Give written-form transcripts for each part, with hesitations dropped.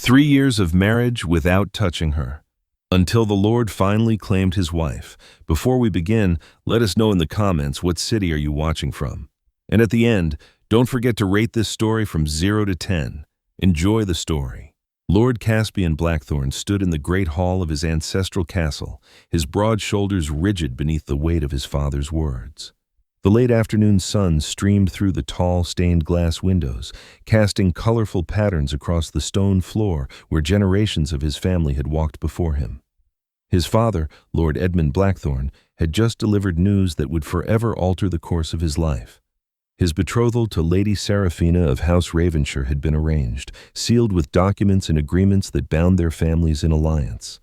3 years of marriage without touching her, until the Lord finally claimed his wife. Before we begin, let us know in the comments what city are you watching from. And at the end, don't forget to rate this story from 0 to 10. Enjoy the story. Lord Caspian Blackthorn stood in the great hall of his ancestral castle, his broad shoulders rigid beneath the weight of his father's words. The late afternoon sun streamed through the tall, stained glass windows, casting colorful patterns across the stone floor where generations of his family had walked before him. His father, Lord Edmund Blackthorn, had just delivered news that would forever alter the course of his life. His betrothal to Lady Seraphina of House Ravenshire had been arranged, sealed with documents and agreements that bound their families in alliance.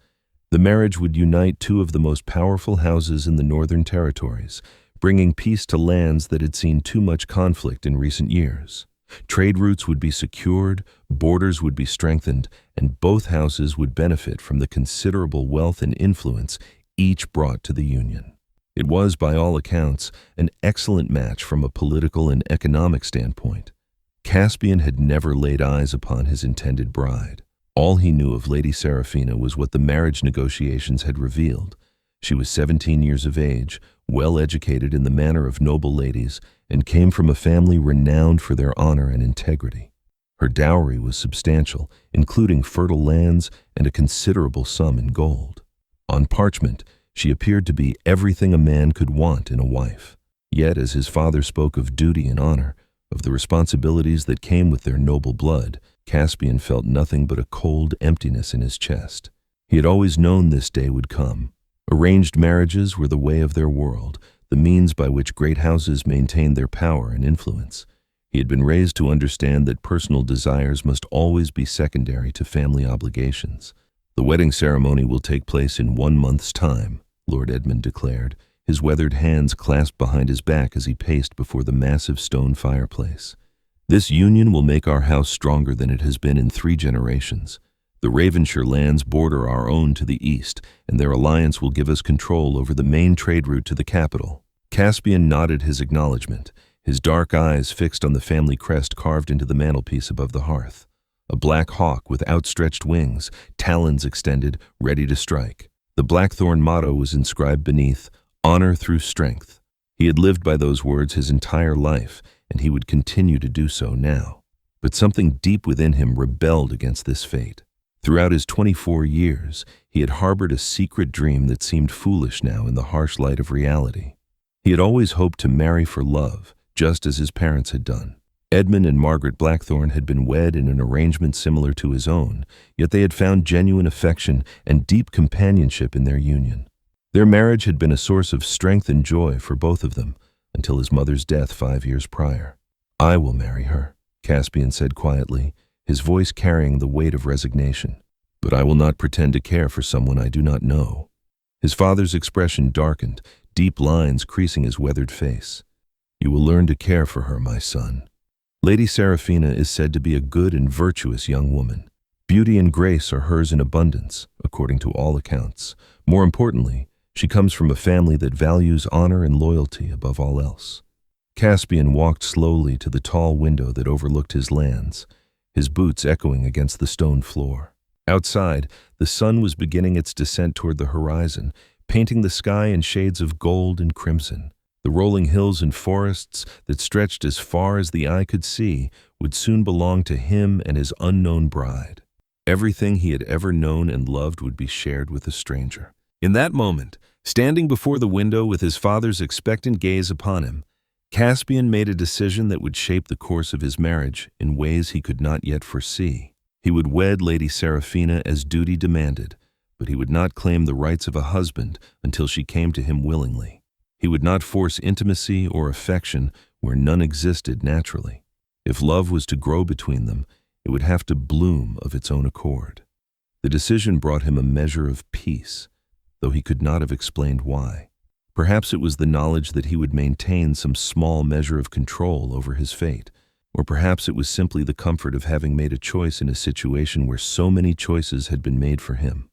The marriage would unite two of the most powerful houses in the Northern Territories, bringing peace to lands that had seen too much conflict in recent years. Trade routes would be secured, borders would be strengthened, and both houses would benefit from the considerable wealth and influence each brought to the union. It was, by all accounts, an excellent match from a political and economic standpoint. Caspian had never laid eyes upon his intended bride. All he knew of Lady Seraphina was what the marriage negotiations had revealed. She was 17 years of age, well educated in the manner of noble ladies, and came from a family renowned for their honor and integrity. Her dowry was substantial, including fertile lands and a considerable sum in gold. On parchment, she appeared to be everything a man could want in a wife. Yet, as his father spoke of duty and honor, of the responsibilities that came with their noble blood, Caspian felt nothing but a cold emptiness in his chest. He had always known this day would come. Arranged marriages were the way of their world, the means by which great houses maintained their power and influence. He had been raised to understand that personal desires must always be secondary to family obligations. The wedding ceremony will take place in 1 month's time, Lord Edmund declared, his weathered hands clasped behind his back as he paced before the massive stone fireplace. This union will make our house stronger than it has been in 3 generations. The Ravenshire lands border our own to the east, and their alliance will give us control over the main trade route to the capital. Caspian nodded his acknowledgement, his dark eyes fixed on the family crest carved into the mantelpiece above the hearth. A black hawk with outstretched wings, talons extended, ready to strike. The Blackthorn motto was inscribed beneath, "Honor through strength." He had lived by those words his entire life, and he would continue to do so now. But something deep within him rebelled against this fate. Throughout his 24 years, he had harbored a secret dream that seemed foolish now in the harsh light of reality. He had always hoped to marry for love, just as his parents had done. Edmund and Margaret Blackthorn had been wed in an arrangement similar to his own, yet they had found genuine affection and deep companionship in their union. Their marriage had been a source of strength and joy for both of them, until his mother's death 5 years prior. "I will marry her," Caspian said quietly, his voice carrying the weight of resignation. "But I will not pretend to care for someone I do not know." His father's expression darkened, deep lines creasing his weathered face. "You will learn to care for her, my son. Lady Seraphina is said to be a good and virtuous young woman. Beauty and grace are hers in abundance, according to all accounts. More importantly, she comes from a family that values honor and loyalty above all else." Caspian walked slowly to the tall window that overlooked his lands, his boots echoing against the stone floor. Outside, the sun was beginning its descent toward the horizon, painting the sky in shades of gold and crimson. The rolling hills and forests that stretched as far as the eye could see would soon belong to him and his unknown bride. Everything he had ever known and loved would be shared with a stranger. In that moment, standing before the window with his father's expectant gaze upon him, Caspian made a decision that would shape the course of his marriage in ways he could not yet foresee. He would wed Lady Seraphina as duty demanded, but he would not claim the rights of a husband until she came to him willingly. He would not force intimacy or affection where none existed naturally. If love was to grow between them, it would have to bloom of its own accord. The decision brought him a measure of peace, though he could not have explained why. Perhaps it was the knowledge that he would maintain some small measure of control over his fate, or perhaps it was simply the comfort of having made a choice in a situation where so many choices had been made for him.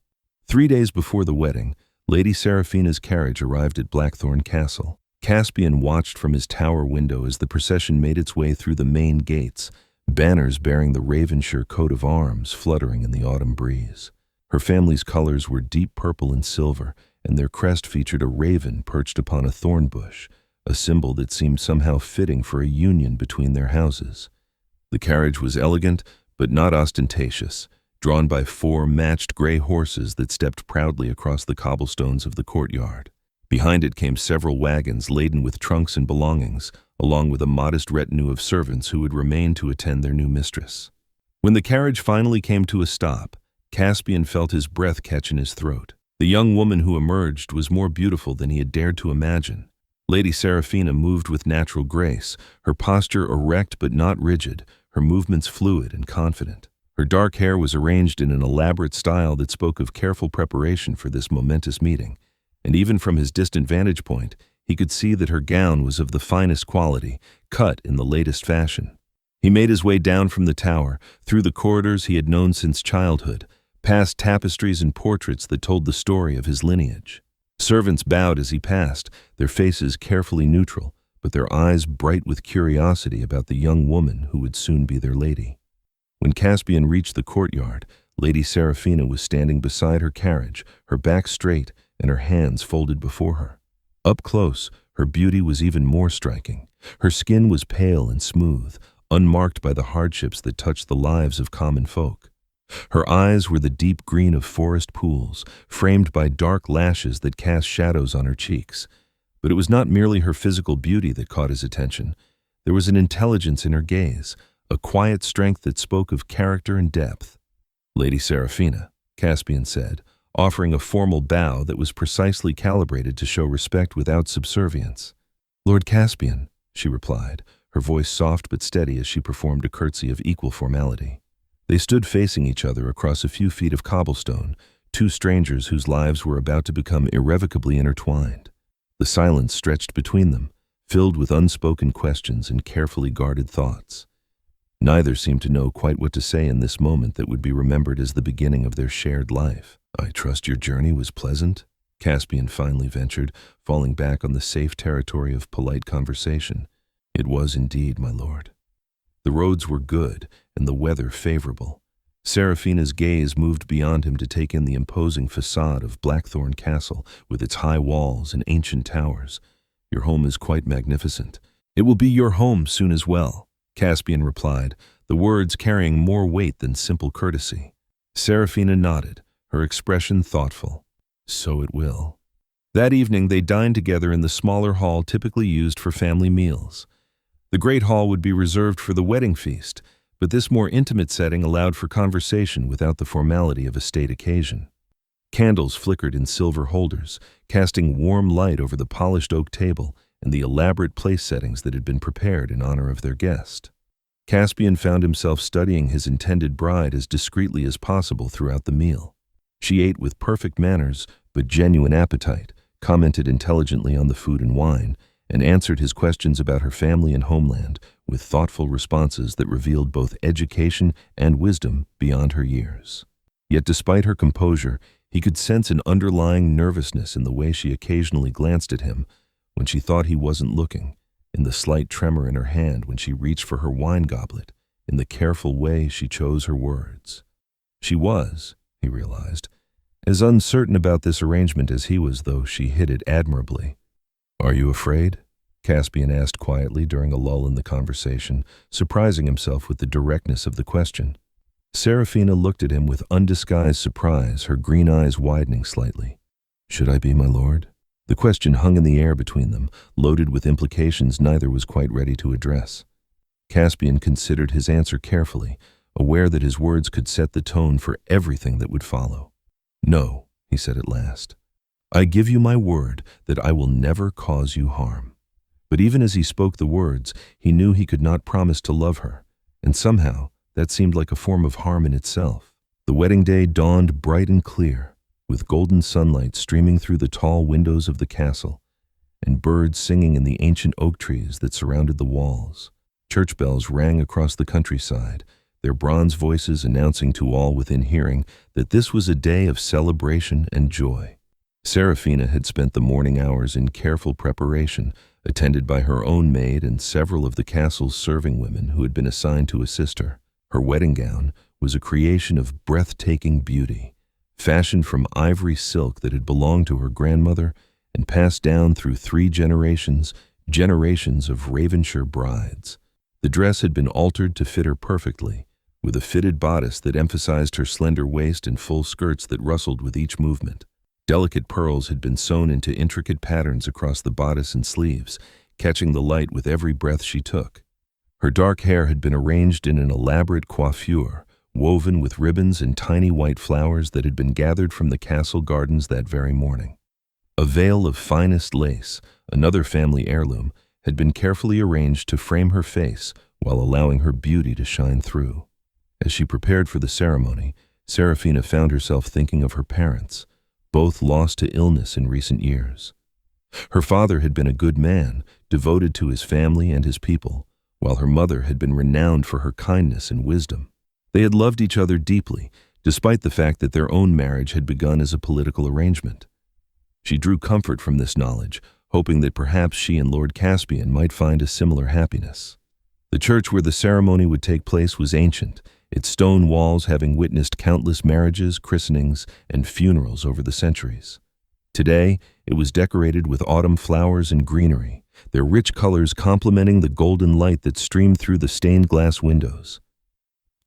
3 days before the wedding, Lady Seraphina's carriage arrived at Blackthorn Castle. Caspian watched from his tower window as the procession made its way through the main gates, banners bearing the Ravenshire coat of arms fluttering in the autumn breeze. Her family's colors were deep purple and silver, and their crest featured a raven perched upon a thorn bush, a symbol that seemed somehow fitting for a union between their houses. The carriage was elegant, but not ostentatious, drawn by 4 matched gray horses that stepped proudly across the cobblestones of the courtyard. Behind it came several wagons laden with trunks and belongings, along with a modest retinue of servants who would remain to attend their new mistress. When the carriage finally came to a stop, Caspian felt his breath catch in his throat. The young woman who emerged was more beautiful than he had dared to imagine. Lady Seraphina moved with natural grace, her posture erect but not rigid, her movements fluid and confident. Her dark hair was arranged in an elaborate style that spoke of careful preparation for this momentous meeting, and even from his distant vantage point, he could see that her gown was of the finest quality, cut in the latest fashion. He made his way down from the tower, through the corridors he had known since childhood, past tapestries and portraits that told the story of his lineage. Servants bowed as he passed, their faces carefully neutral, but their eyes bright with curiosity about the young woman who would soon be their lady. When Caspian reached the courtyard, Lady Seraphina was standing beside her carriage, her back straight and her hands folded before her. Up close, her beauty was even more striking. Her skin was pale and smooth, unmarked by the hardships that touched the lives of common folk. Her eyes were the deep green of forest pools, framed by dark lashes that cast shadows on her cheeks. But it was not merely her physical beauty that caught his attention. There was an intelligence in her gaze, a quiet strength that spoke of character and depth. "Lady Seraphina," Caspian said, offering a formal bow that was precisely calibrated to show respect without subservience. "Lord Caspian," she replied, her voice soft but steady as she performed a curtsy of equal formality. They stood facing each other across a few feet of cobblestone, 2 strangers whose lives were about to become irrevocably intertwined. The silence stretched between them, filled with unspoken questions and carefully guarded thoughts. Neither seemed to know quite what to say in this moment that would be remembered as the beginning of their shared life. "I trust your journey was pleasant?" Caspian finally ventured, falling back on the safe territory of polite conversation. "It was indeed, my lord." The roads were good, and the weather favorable. Seraphina's gaze moved beyond him to take in the imposing facade of Blackthorn Castle, with its high walls and ancient towers. "Your home is quite magnificent." "It will be your home soon as well," Caspian replied, the words carrying more weight than simple courtesy. Seraphina nodded, her expression thoughtful. "So it will." That evening they dined together in the smaller hall typically used for family meals. The great hall would be reserved for the wedding feast, but this more intimate setting allowed for conversation without the formality of a state occasion. Candles flickered in silver holders, casting warm light over the polished oak table and the elaborate place settings that had been prepared in honor of their guest. Caspian found himself studying his intended bride as discreetly as possible throughout the meal. She ate with perfect manners but genuine appetite, commented intelligently on the food and wine, and answered his questions about her family and homeland with thoughtful responses that revealed both education and wisdom beyond her years. Yet despite her composure, he could sense an underlying nervousness in the way she occasionally glanced at him when she thought he wasn't looking, in the slight tremor in her hand when she reached for her wine goblet, in the careful way she chose her words. She was, he realized, as uncertain about this arrangement as he was, though she hid it admirably. "Are you afraid?" Caspian asked quietly during a lull in the conversation, surprising himself with the directness of the question. Seraphina looked at him with undisguised surprise, her green eyes widening slightly. "Should I be, my lord?" The question hung in the air between them, loaded with implications neither was quite ready to address. Caspian considered his answer carefully, aware that his words could set the tone for everything that would follow. "No," he said at last. "I give you my word that I will never cause you harm." But even as he spoke the words, he knew he could not promise to love her, and somehow that seemed like a form of harm in itself. The wedding day dawned bright and clear, with golden sunlight streaming through the tall windows of the castle, and birds singing in the ancient oak trees that surrounded the walls. Church bells rang across the countryside, their bronze voices announcing to all within hearing that this was a day of celebration and joy. Seraphina had spent the morning hours in careful preparation, attended by her own maid and several of the castle's serving women who had been assigned to assist her. Her wedding gown was a creation of breathtaking beauty, fashioned from ivory silk that had belonged to her grandmother and passed down through 3 generations of Ravenshire brides. The dress had been altered to fit her perfectly, with a fitted bodice that emphasized her slender waist and full skirts that rustled with each movement. Delicate pearls had been sewn into intricate patterns across the bodice and sleeves, catching the light with every breath she took. Her dark hair had been arranged in an elaborate coiffure, woven with ribbons and tiny white flowers that had been gathered from the castle gardens that very morning. A veil of finest lace, another family heirloom, had been carefully arranged to frame her face while allowing her beauty to shine through. As she prepared for the ceremony, Serafina found herself thinking of her parents, both lost to illness in recent years. Her father had been a good man, devoted to his family and his people, while her mother had been renowned for her kindness and wisdom. They had loved each other deeply, despite the fact that their own marriage had begun as a political arrangement. She drew comfort from this knowledge, hoping that perhaps she and Lord Caspian might find a similar happiness. The church where the ceremony would take place was ancient, its stone walls having witnessed countless marriages, christenings, and funerals over the centuries. Today, it was decorated with autumn flowers and greenery, their rich colors complementing the golden light that streamed through the stained glass windows.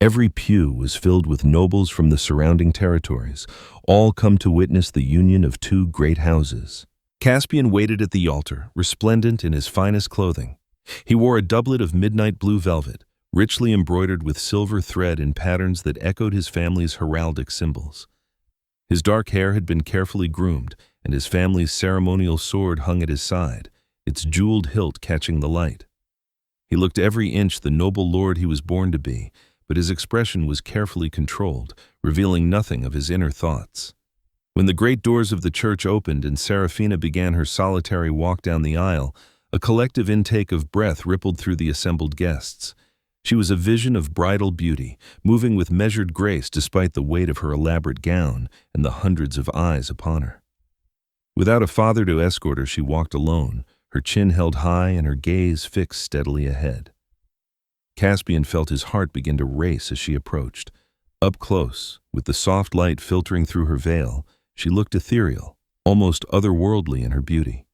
Every pew was filled with nobles from the surrounding territories, all come to witness the union of 2 great houses. Caspian waited at the altar, resplendent in his finest clothing. He wore a doublet of midnight blue velvet, richly embroidered with silver thread in patterns that echoed his family's heraldic symbols. His dark hair had been carefully groomed, and his family's ceremonial sword hung at his side, its jeweled hilt catching the light. He looked every inch the noble lord he was born to be, but his expression was carefully controlled, revealing nothing of his inner thoughts. When the great doors of the church opened and Serafina began her solitary walk down the aisle, a collective intake of breath rippled through the assembled guests. She was a vision of bridal beauty, moving with measured grace despite the weight of her elaborate gown and the hundreds of eyes upon her. Without a father to escort her, she walked alone, her chin held high and her gaze fixed steadily ahead. Caspian felt his heart begin to race as she approached. Up close, with the soft light filtering through her veil, she looked ethereal, almost otherworldly in her beauty.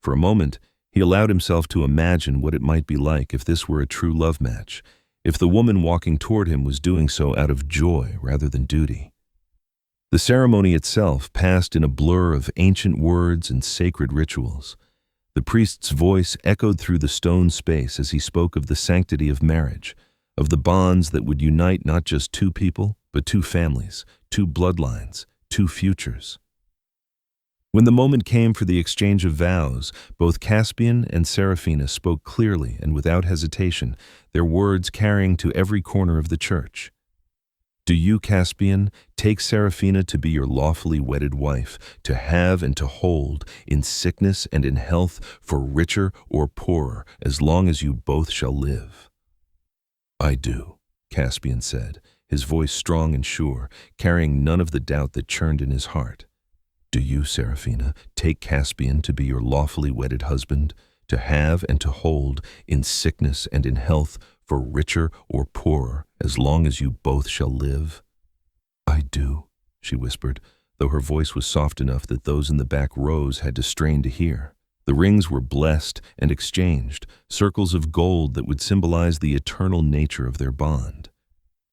For a moment, he allowed himself to imagine what it might be like if this were a true love match, if the woman walking toward him was doing so out of joy rather than duty. The ceremony itself passed in a blur of ancient words and sacred rituals. The priest's voice echoed through the stone space as he spoke of the sanctity of marriage, of the bonds that would unite not just 2 people, but 2 families, 2 bloodlines, 2 futures. When the moment came for the exchange of vows, both Caspian and Serafina spoke clearly and without hesitation, their words carrying to every corner of the church. Do you, Caspian, take Serafina to be your lawfully wedded wife, to have and to hold, in sickness and in health, for richer or poorer, as long as you both shall live? I do, Caspian said, his voice strong and sure, carrying none of the doubt that churned in his heart. Do you, Serafina, take Caspian to be your lawfully wedded husband, to have and to hold, in sickness and in health, for richer or poorer, as long as you both shall live? I do, she whispered, though her voice was soft enough that those in the back rows had to strain to hear. The rings were blessed and exchanged, circles of gold that would symbolize the eternal nature of their bond.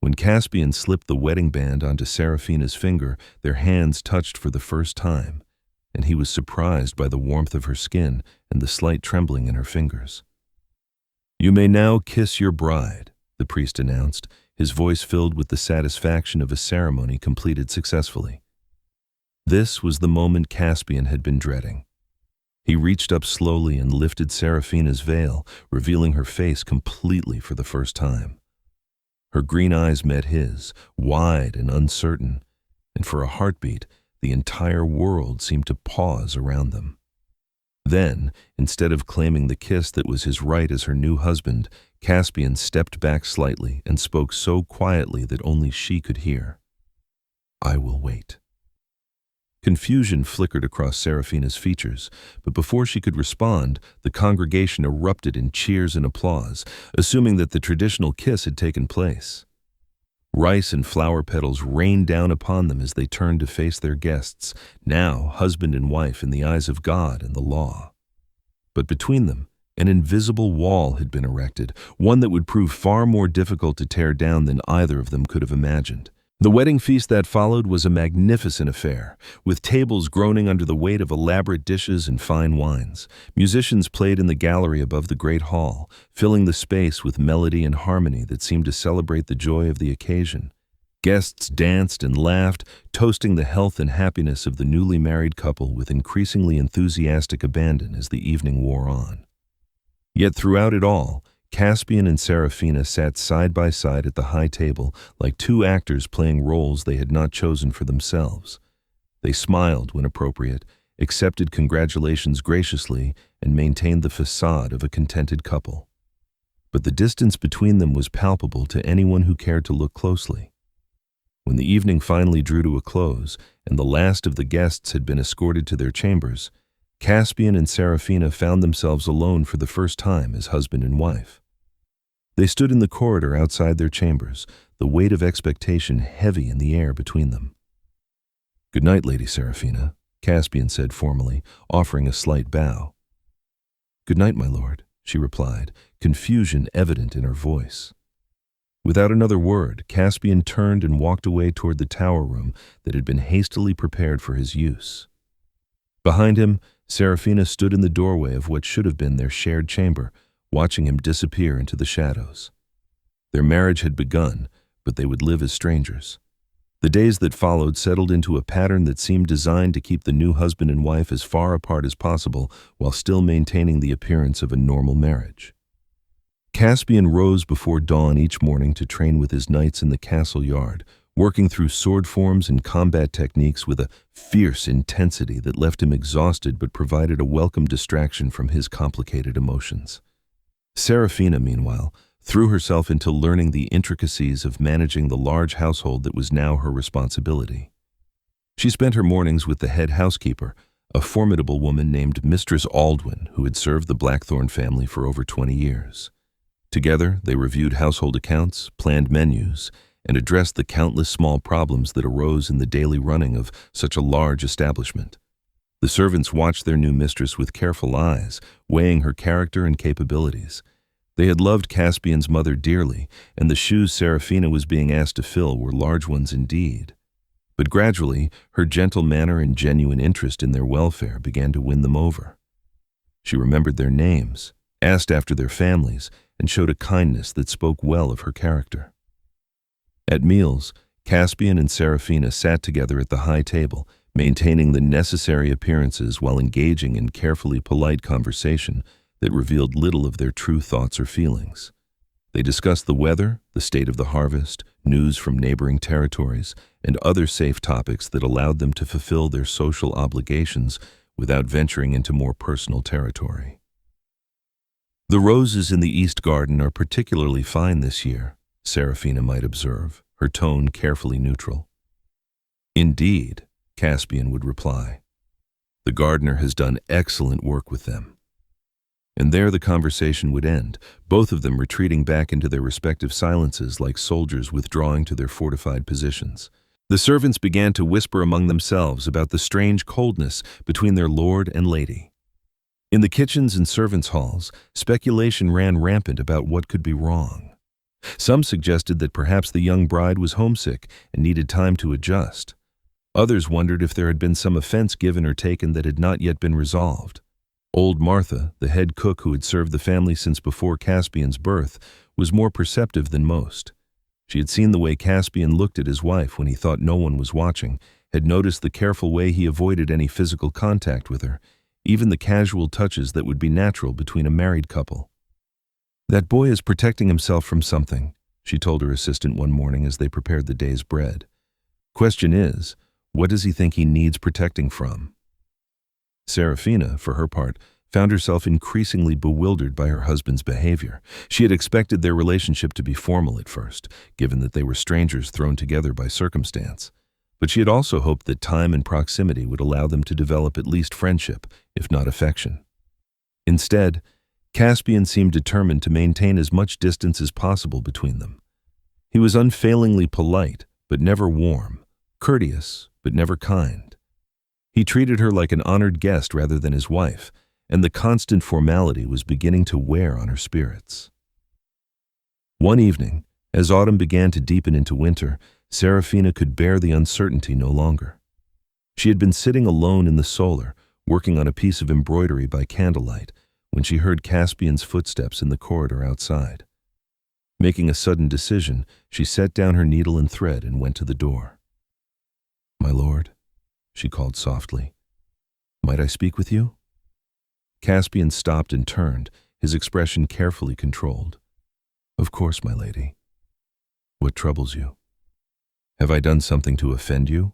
When Caspian slipped the wedding band onto Serafina's finger, their hands touched for the first time, and he was surprised by the warmth of her skin and the slight trembling in her fingers. You may now kiss your bride, the priest announced, his voice filled with the satisfaction of a ceremony completed successfully. This was the moment Caspian had been dreading. He reached up slowly and lifted Serafina's veil, revealing her face completely for the first time. Her green eyes met his, wide and uncertain, and for a heartbeat, the entire world seemed to pause around them. Then, instead of claiming the kiss that was his right as her new husband, Caspian stepped back slightly and spoke so quietly that only she could hear. I will wait. Confusion flickered across Serafina's features, but before she could respond, the congregation erupted in cheers and applause, assuming that the traditional kiss had taken place. Rice and flower petals rained down upon them as they turned to face their guests, now husband and wife in the eyes of God and the law. But between them, an invisible wall had been erected, one that would prove far more difficult to tear down than either of them could have imagined. The wedding feast that followed was a magnificent affair, with tables groaning under the weight of elaborate dishes and fine wines. Musicians played in the gallery above the great hall, filling the space with melody and harmony that seemed to celebrate the joy of the occasion. Guests danced and laughed, toasting the health and happiness of the newly married couple with increasingly enthusiastic abandon as the evening wore on. Yet throughout it all, Caspian and Serafina sat side by side at the high table like two actors playing roles they had not chosen for themselves. They smiled when appropriate, accepted congratulations graciously, and maintained the facade of a contented couple. But the distance between them was palpable to anyone who cared to look closely. When the evening finally drew to a close, and the last of the guests had been escorted to their chambers, Caspian and Serafina found themselves alone for the first time as husband and wife. They stood in the corridor outside their chambers, the weight of expectation heavy in the air between them. "Good night, Lady Serafina," Caspian said formally, offering a slight bow. "Good night, my lord," she replied, confusion evident in her voice. Without another word, Caspian turned and walked away toward the tower room that had been hastily prepared for his use. Behind him, Serafina stood in the doorway of what should have been their shared chamber, watching him disappear into the shadows. Their marriage had begun, but they would live as strangers. The days that followed settled into a pattern that seemed designed to keep the new husband and wife as far apart as possible while still maintaining the appearance of a normal marriage. Caspian rose before dawn each morning to train with his knights in the castle yard, working through sword forms and combat techniques with a fierce intensity that left him exhausted but provided a welcome distraction from his complicated emotions. Serafina, meanwhile, threw herself into learning the intricacies of managing the large household that was now her responsibility. She spent her mornings with the head housekeeper, a formidable woman named Mistress Aldwin, who had served the Blackthorn family for over 20 years. Together, they reviewed household accounts, planned menus, and addressed the countless small problems that arose in the daily running of such a large establishment. The servants watched their new mistress with careful eyes, weighing her character and capabilities. They had loved Caspian's mother dearly, and the shoes Serafina was being asked to fill were large ones indeed. But gradually, her gentle manner and genuine interest in their welfare began to win them over. She remembered their names, asked after their families, and showed a kindness that spoke well of her character. At meals, Caspian and Serafina sat together at the high table, maintaining the necessary appearances while engaging in carefully polite conversation that revealed little of their true thoughts or feelings. They discussed the weather, the state of the harvest, news from neighboring territories, and other safe topics that allowed them to fulfill their social obligations without venturing into more personal territory. "The roses in the East Garden are particularly fine this year," Serafina might observe, her tone carefully neutral. "Indeed," Caspian would reply. "The gardener has done excellent work with them." And there the conversation would end, both of them retreating back into their respective silences like soldiers withdrawing to their fortified positions. The servants began to whisper among themselves about the strange coldness between their lord and lady. In the kitchens and servants' halls, speculation ran rampant about what could be wrong. Some suggested that perhaps the young bride was homesick and needed time to adjust. Others wondered if there had been some offense given or taken that had not yet been resolved. Old Martha, the head cook who had served the family since before Caspian's birth, was more perceptive than most. She had seen the way Caspian looked at his wife when he thought no one was watching, had noticed the careful way he avoided any physical contact with her, even the casual touches that would be natural between a married couple. "That boy is protecting himself from something," she told her assistant one morning as they prepared the day's bread. "Question is, what does he think he needs protecting from?" Serafina, for her part, found herself increasingly bewildered by her husband's behavior. She had expected their relationship to be formal at first, given that they were strangers thrown together by circumstance. But she had also hoped that time and proximity would allow them to develop at least friendship, if not affection. Instead, Caspian seemed determined to maintain as much distance as possible between them. He was unfailingly polite, but never warm, courteous, but never kind. He treated her like an honored guest rather than his wife, and the constant formality was beginning to wear on her spirits. One evening, as autumn began to deepen into winter, Serafina could bear the uncertainty no longer. She had been sitting alone in the solar, working on a piece of embroidery by candlelight, when she heard Caspian's footsteps in the corridor outside. Making a sudden decision, she set down her needle and thread and went to the door. "My lord," she called softly, "might I speak with you?" Caspian stopped and turned, his expression carefully controlled. "Of course, my lady. What troubles you? Have I done something to offend you?"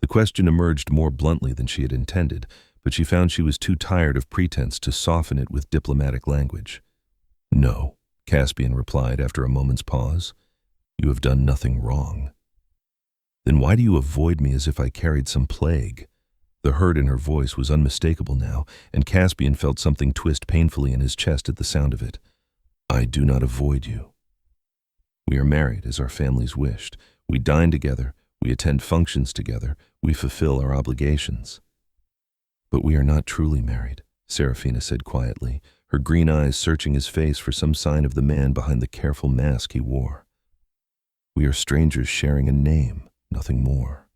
The question emerged more bluntly than she had intended, but she found she was too tired of pretense to soften it with diplomatic language. "No," Caspian replied after a moment's pause. "You have done nothing wrong." "Then why do you avoid me as if I carried some plague?" The hurt in her voice was unmistakable now, and Caspian felt something twist painfully in his chest at the sound of it. "I do not avoid you. We are married as our families wished. We dine together, we attend functions together, we fulfill our obligations." "But we are not truly married," Serafina said quietly, her green eyes searching his face for some sign of the man behind the careful mask he wore. "We are strangers sharing a name, nothing more."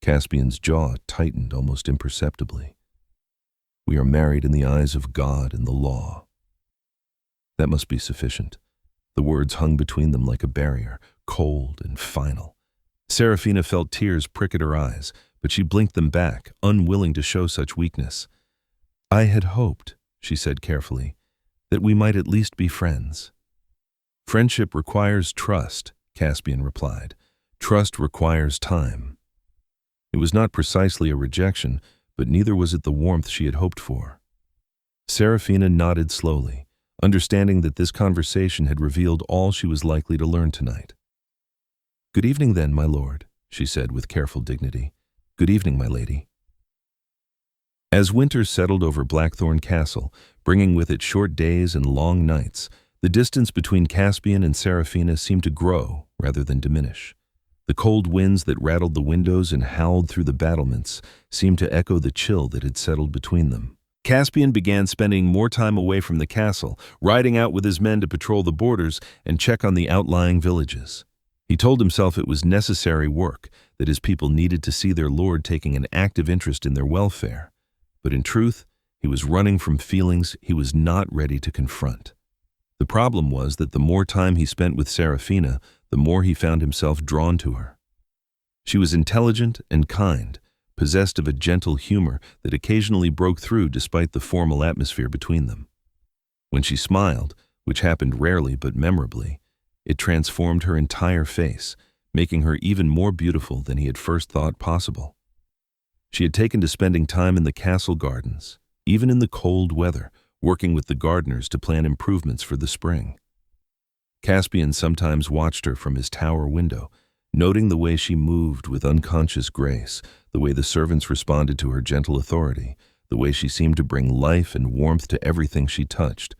Caspian's jaw tightened almost imperceptibly. "We are married in the eyes of God and the law." That must be sufficient. The words hung between them like a barrier, cold and final. Serafina felt tears prick at her eyes, but she blinked them back, unwilling to show such weakness. "I had hoped," she said carefully, "that we might at least be friends." "Friendship requires trust," Caspian replied. "Trust requires time." It was not precisely a rejection, but neither was it the warmth she had hoped for. Serafina nodded slowly, understanding that this conversation had revealed all she was likely to learn tonight. "Good evening then, my lord," she said with careful dignity. "Good evening, my lady." As winter settled over Blackthorn Castle, bringing with it short days and long nights, the distance between Caspian and Serafina seemed to grow rather than diminish. The cold winds that rattled the windows and howled through the battlements seemed to echo the chill that had settled between them. Caspian began spending more time away from the castle, riding out with his men to patrol the borders and check on the outlying villages. He told himself it was necessary work, that his people needed to see their lord taking an active interest in their welfare. But in truth, he was running from feelings he was not ready to confront. The problem was that the more time he spent with Serafina, the more he found himself drawn to her. She was intelligent and kind, possessed of a gentle humor that occasionally broke through despite the formal atmosphere between them. When she smiled, which happened rarely but memorably, it transformed her entire face, making her even more beautiful than he had first thought possible. She had taken to spending time in the castle gardens, even in the cold weather, working with the gardeners to plan improvements for the spring. Caspian sometimes watched her from his tower window, noting the way she moved with unconscious grace, the way the servants responded to her gentle authority, the way she seemed to bring life and warmth to everything she touched.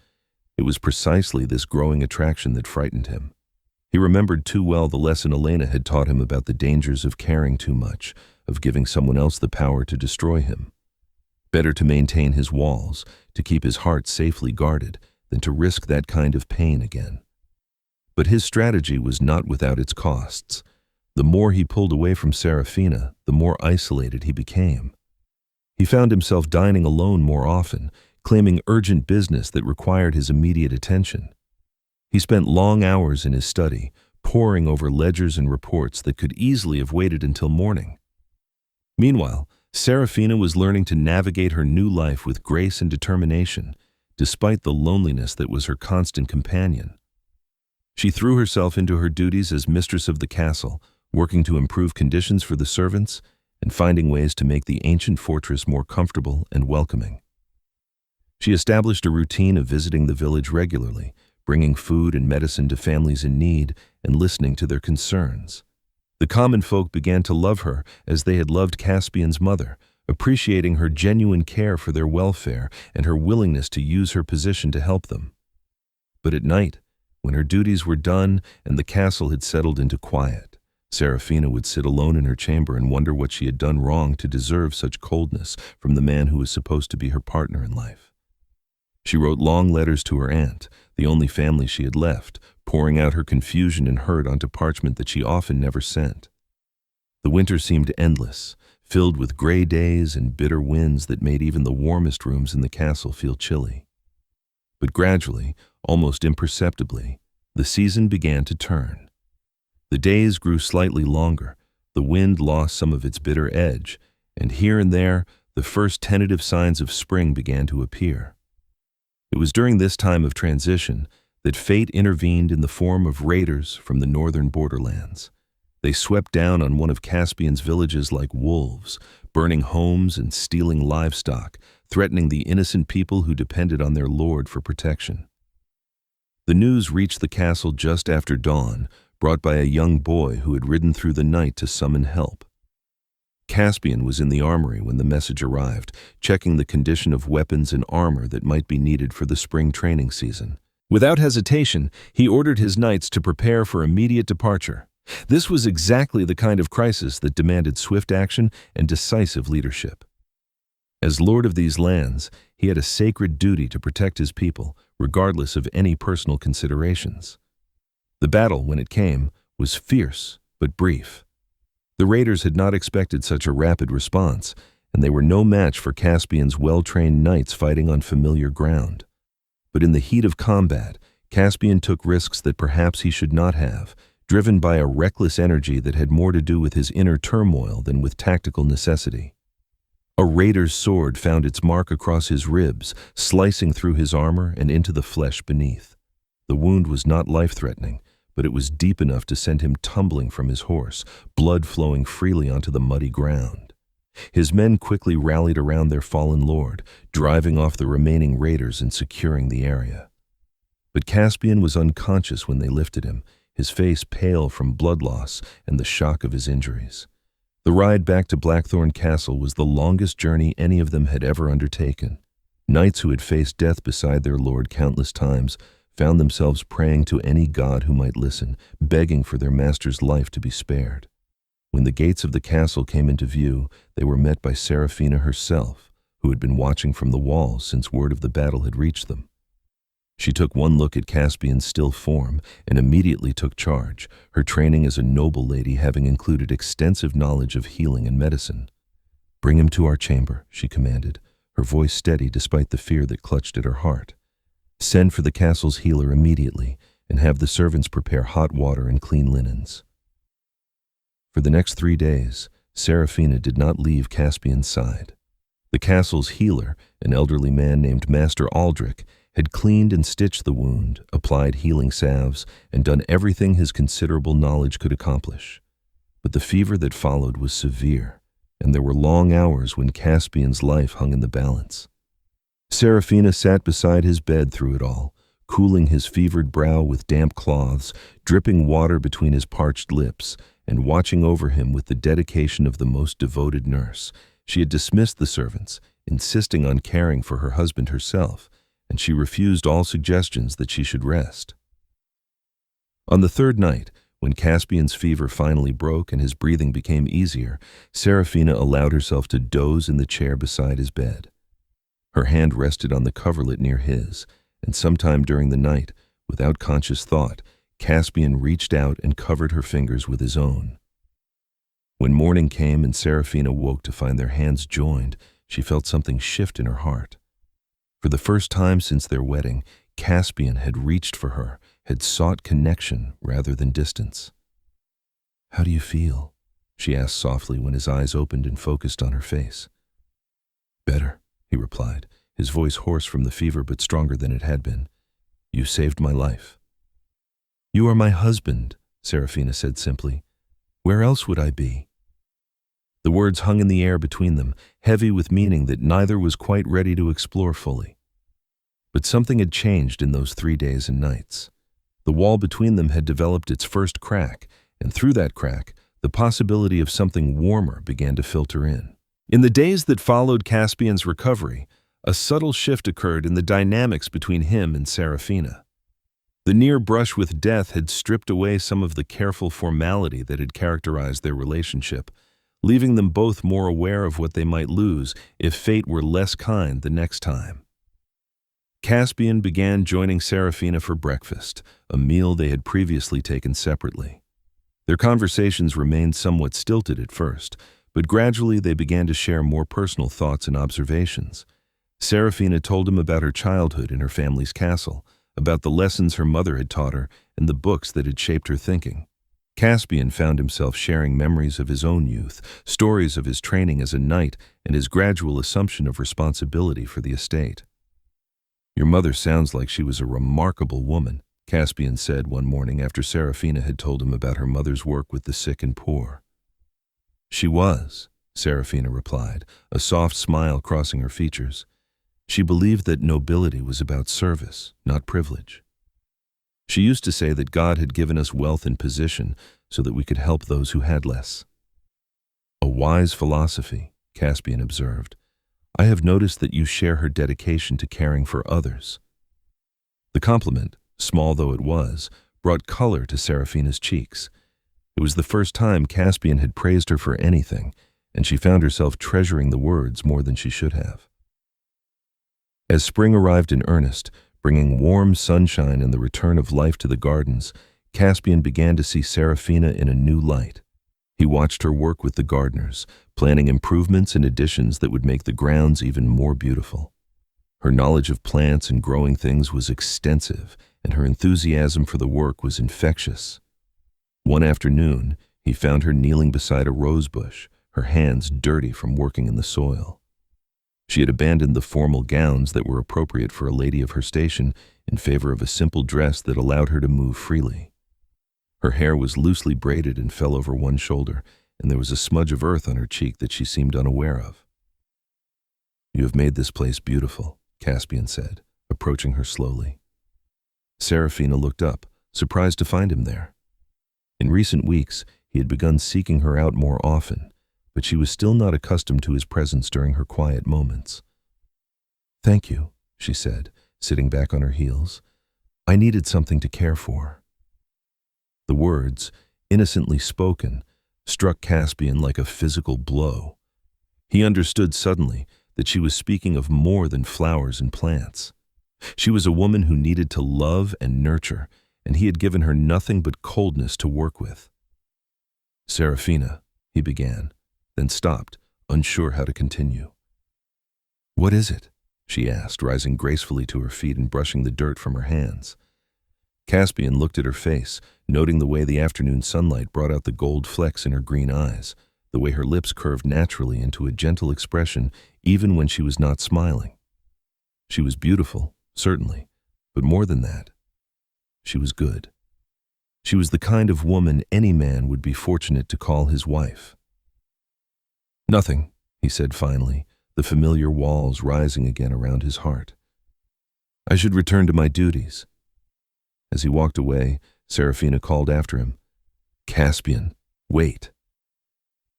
It was precisely this growing attraction that frightened him. He remembered too well the lesson Elena had taught him about the dangers of caring too much, of giving someone else the power to destroy him. Better to maintain his walls, to keep his heart safely guarded, than to risk that kind of pain again. But his strategy was not without its costs. The more he pulled away from Serafina, the more isolated he became. He found himself dining alone more often, claiming urgent business that required his immediate attention. He spent long hours in his study, poring over ledgers and reports that could easily have waited until morning. Meanwhile, Serafina was learning to navigate her new life with grace and determination, despite the loneliness that was her constant companion. She threw herself into her duties as mistress of the castle, working to improve conditions for the servants and finding ways to make the ancient fortress more comfortable and welcoming. She established a routine of visiting the village regularly, bringing food and medicine to families in need and listening to their concerns. The common folk began to love her as they had loved Caspian's mother, appreciating her genuine care for their welfare and her willingness to use her position to help them. But at night, when her duties were done and the castle had settled into quiet, Serafina would sit alone in her chamber and wonder what she had done wrong to deserve such coldness from the man who was supposed to be her partner in life. She wrote long letters to her aunt, the only family she had left, pouring out her confusion and hurt onto parchment that she often never sent. The winter seemed endless, filled with gray days and bitter winds that made even the warmest rooms in the castle feel chilly. But gradually, almost imperceptibly, the season began to turn. The days grew slightly longer, the wind lost some of its bitter edge, and here and there, the first tentative signs of spring began to appear. It was during this time of transition that fate intervened in the form of raiders from the northern borderlands. They swept down on one of Caspian's villages like wolves, burning homes and stealing livestock, threatening the innocent people who depended on their lord for protection. The news reached the castle just after dawn, brought by a young boy who had ridden through the night to summon help. Caspian was in the armory when the message arrived, checking the condition of weapons and armor that might be needed for the spring training season. Without hesitation, he ordered his knights to prepare for immediate departure. This was exactly the kind of crisis that demanded swift action and decisive leadership. As lord of these lands, he had a sacred duty to protect his people, regardless of any personal considerations. The battle, when it came, was fierce but brief. The raiders had not expected such a rapid response, and they were no match for Caspian's well-trained knights fighting on familiar ground. But in the heat of combat, Caspian took risks that perhaps he should not have, driven by a reckless energy that had more to do with his inner turmoil than with tactical necessity. A raider's sword found its mark across his ribs, slicing through his armor and into the flesh beneath. The wound was not life-threatening, but it was deep enough to send him tumbling from his horse, blood flowing freely onto the muddy ground. His men quickly rallied around their fallen lord, driving off the remaining raiders and securing the area. But Caspian was unconscious when they lifted him, his face pale from blood loss and the shock of his injuries. The ride back to Blackthorn Castle was the longest journey any of them had ever undertaken. Knights who had faced death beside their lord countless times found themselves praying to any god who might listen, begging for their master's life to be spared. When the gates of the castle came into view, they were met by Serafina herself, who had been watching from the walls since word of the battle had reached them. She took one look at Caspian's still form and immediately took charge, her training as a noble lady having included extensive knowledge of healing and medicine. "Bring him to our chamber," she commanded, her voice steady despite the fear that clutched at her heart. "Send for the castle's healer immediately and have the servants prepare hot water and clean linens." For the next 3 days, Serafina did not leave Caspian's side. The castle's healer, an elderly man named Master Aldrich, had cleaned and stitched the wound, applied healing salves, and done everything his considerable knowledge could accomplish. But the fever that followed was severe, and there were long hours when Caspian's life hung in the balance. Serafina sat beside his bed through it all, cooling his fevered brow with damp cloths, dripping water between his parched lips, and watching over him with the dedication of the most devoted nurse. She had dismissed the servants, insisting on caring for her husband herself, and she refused all suggestions that she should rest. On the third night, when Caspian's fever finally broke and his breathing became easier, Serafina allowed herself to doze in the chair beside his bed. Her hand rested on the coverlet near his, and sometime during the night, without conscious thought, Caspian reached out and covered her fingers with his own. When morning came and Serafina woke to find their hands joined, she felt something shift in her heart. For the first time since their wedding, Caspian had reached for her, had sought connection rather than distance. "How do you feel?" she asked softly when his eyes opened and focused on her face. "Better," he replied, his voice hoarse from the fever but stronger than it had been. "You saved my life." "You are my husband," Serafina said simply. "Where else would I be?" The words hung in the air between them, heavy with meaning that neither was quite ready to explore fully. But something had changed in those 3 days and nights. The wall between them had developed its first crack, and through that crack, the possibility of something warmer began to filter in. In the days that followed Caspian's recovery, a subtle shift occurred in the dynamics between him and Serafina. The near brush with death had stripped away some of the careful formality that had characterized their relationship, leaving them both more aware of what they might lose if fate were less kind the next time. Caspian began joining Serafina for breakfast, a meal they had previously taken separately. Their conversations remained somewhat stilted at first, but gradually they began to share more personal thoughts and observations. Serafina told him about her childhood in her family's castle, about the lessons her mother had taught her, and the books that had shaped her thinking. Caspian found himself sharing memories of his own youth, stories of his training as a knight, and his gradual assumption of responsibility for the estate. "Your mother sounds like she was a remarkable woman," Caspian said one morning after Serafina had told him about her mother's work with the sick and poor. "She was," Serafina replied, a soft smile crossing her features. She believed that nobility was about service, not privilege. She used to say that God had given us wealth and position so that we could help those who had less. "A wise philosophy," Caspian observed. "I have noticed that you share her dedication to caring for others." The compliment, small though it was, brought color to Serafina's cheeks. It was the first time Caspian had praised her for anything, and she found herself treasuring the words more than she should have. As spring arrived in earnest, bringing warm sunshine and the return of life to the gardens, Caspian began to see Serafina in a new light. He watched her work with the gardeners, planning improvements and additions that would make the grounds even more beautiful. Her knowledge of plants and growing things was extensive, and her enthusiasm for the work was infectious. One afternoon, he found her kneeling beside a rose bush, her hands dirty from working in the soil. She had abandoned the formal gowns that were appropriate for a lady of her station in favor of a simple dress that allowed her to move freely. Her hair was loosely braided and fell over one shoulder, and there was a smudge of earth on her cheek that she seemed unaware of. "You have made this place beautiful," Caspian said, approaching her slowly. Serafina looked up, surprised to find him there. In recent weeks, he had begun seeking her out more often, but she was still not accustomed to his presence during her quiet moments. "Thank you," she said, sitting back on her heels. "I needed something to care for." The words, innocently spoken, struck Caspian like a physical blow. He understood suddenly that she was speaking of more than flowers and plants. She was a woman who needed to love and nurture, and he had given her nothing but coldness to work with. "Serafina," he began, then stopped, unsure how to continue. "What is it?" she asked, rising gracefully to her feet and brushing the dirt from her hands. Caspian looked at her face, noting the way the afternoon sunlight brought out the gold flecks in her green eyes, the way her lips curved naturally into a gentle expression even when she was not smiling. She was beautiful, certainly, but more than that, she was good. She was the kind of woman any man would be fortunate to call his wife. "Nothing," he said finally, the familiar walls rising again around his heart. "I should return to my duties." As he walked away, Serafina called after him, "Caspian, wait."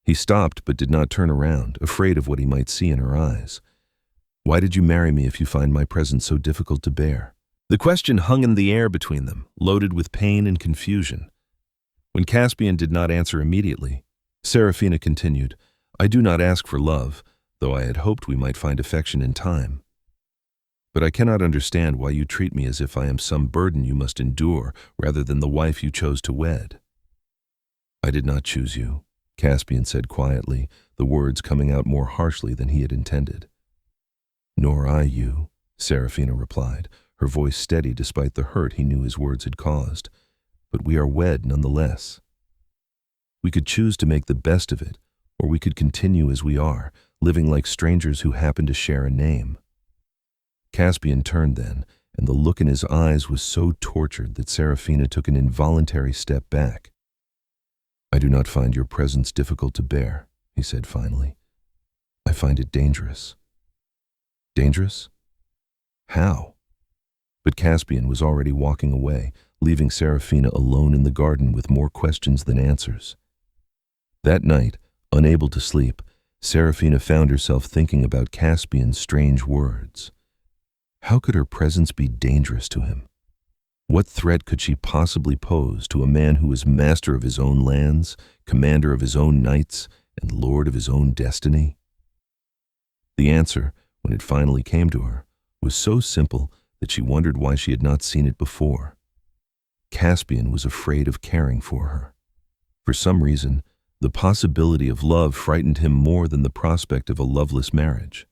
He stopped but did not turn around, afraid of what he might see in her eyes. "Why did you marry me if you find my presence so difficult to bear?" The question hung in the air between them, loaded with pain and confusion. When Caspian did not answer immediately, Serafina continued, "I do not ask for love, though I had hoped we might find affection in time. But I cannot understand why you treat me as if I am some burden you must endure rather than the wife you chose to wed." "I did not choose you," Caspian said quietly, the words coming out more harshly than he had intended. "Nor I you," Serafina replied, her voice steady despite the hurt he knew his words had caused. "But we are wed nonetheless. We could choose to make the best of it, or we could continue as we are, living like strangers who happen to share a name." Caspian turned then, and the look in his eyes was so tortured that Serafina took an involuntary step back. "I do not find your presence difficult to bear," he said finally. "I find it dangerous." "Dangerous? How?" But Caspian was already walking away, leaving Serafina alone in the garden with more questions than answers. That night, unable to sleep, Serafina found herself thinking about Caspian's strange words. How could her presence be dangerous to him? What threat could she possibly pose to a man who was master of his own lands, commander of his own knights, and lord of his own destiny? The answer, when it finally came to her, was so simple that she wondered why she had not seen it before. Caspian was afraid of caring for her. For some reason, the possibility of love frightened him more than the prospect of a loveless marriage.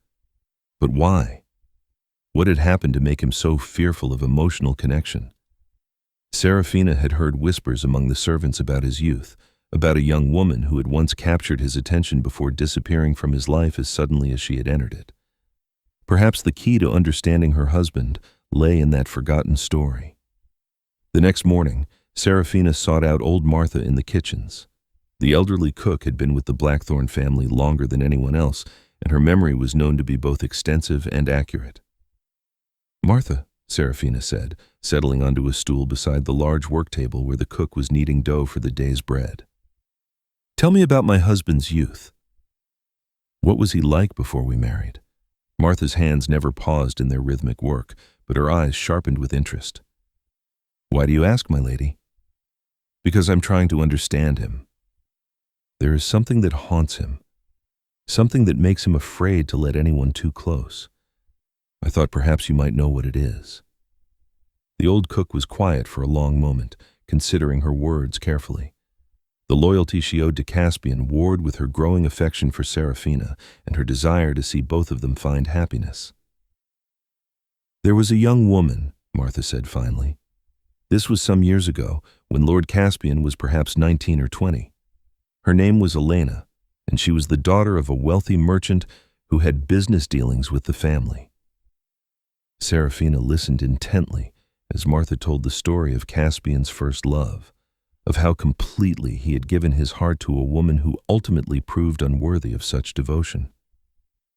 But why? What had happened to make him so fearful of emotional connection? Serafina had heard whispers among the servants about his youth, about a young woman who had once captured his attention before disappearing from his life as suddenly as she had entered it. Perhaps the key to understanding her husband lay in that forgotten story. The next morning, Serafina sought out old Martha in the kitchens. The elderly cook had been with the Blackthorn family longer than anyone else, and her memory was known to be both extensive and accurate. "Martha," Serafina said, settling onto a stool beside the large work table where the cook was kneading dough for the day's bread. "Tell me about my husband's youth. What was he like before we married?" Martha's hands never paused in their rhythmic work, but her eyes sharpened with interest. "Why do you ask, my lady?" "Because I'm trying to understand him. There is something that haunts him, something that makes him afraid to let anyone too close. I thought perhaps you might know what it is." The old cook was quiet for a long moment, considering her words carefully. The loyalty she owed to Caspian warred with her growing affection for Serafina and her desire to see both of them find happiness. "There was a young woman," Martha said finally. "This was some years ago, when Lord Caspian was perhaps 19 or 20. Her name was Elena, and she was the daughter of a wealthy merchant who had business dealings with the family." Serafina listened intently as Martha told the story of Caspian's first love, of how completely he had given his heart to a woman who ultimately proved unworthy of such devotion.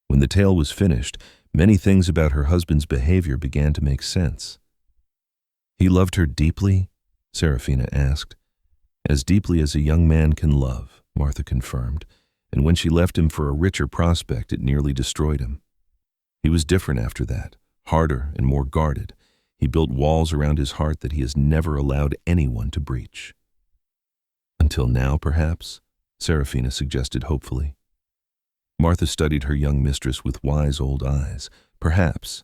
When the tale was finished, many things about her husband's behavior began to make sense. "He loved her deeply?" Serafina asked. "As deeply as a young man can love," Martha confirmed, and when she left him for a richer prospect, it nearly destroyed him. He was different after that, harder and more guarded. He built walls around his heart that he has never allowed anyone to breach. "Until now, perhaps?" Serafina suggested hopefully. Martha studied her young mistress with wise old eyes. "Perhaps.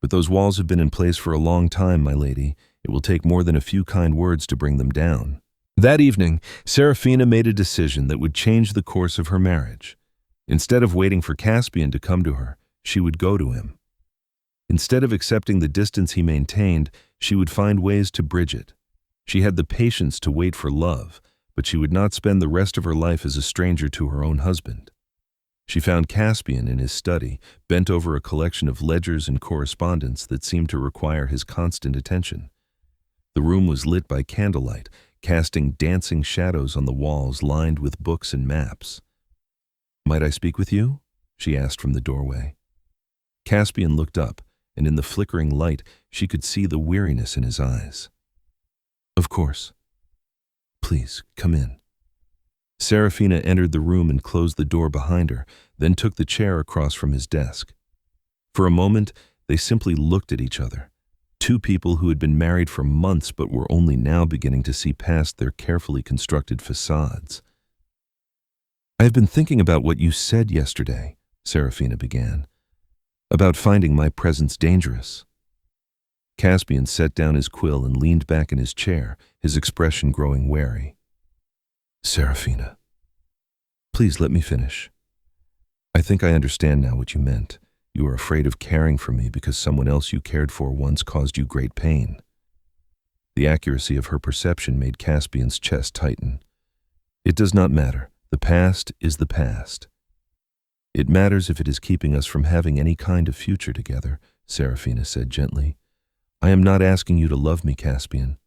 But those walls have been in place for a long time, my lady. It will take more than a few kind words to bring them down." That evening, Serafina made a decision that would change the course of her marriage. Instead of waiting for Caspian to come to her, she would go to him. Instead of accepting the distance he maintained, she would find ways to bridge it. She had the patience to wait for love, but she would not spend the rest of her life as a stranger to her own husband. She found Caspian in his study, bent over a collection of ledgers and correspondence that seemed to require his constant attention. The room was lit by candlelight, casting dancing shadows on the walls lined with books and maps. "Might I speak with you?" she asked from the doorway. Caspian looked up, and in the flickering light she could see the weariness in his eyes. "Of course. Please, come in." Serafina entered the room and closed the door behind her, then took the chair across from his desk. For a moment, they simply looked at each other. Two people who had been married for months but were only now beginning to see past their carefully constructed facades. "I have been thinking about what you said yesterday," Serafina began, "about finding my presence dangerous." Caspian set down his quill and leaned back in his chair, his expression growing wary. "Serafina, please let me finish. I think I understand now what you meant. You are afraid of caring for me because someone else you cared for once caused you great pain." The accuracy of her perception made Caspian's chest tighten. "It does not matter. The past is the past. It matters if it is keeping us from having any kind of future together," Serafina said gently. "I am not asking you to love me, Caspian.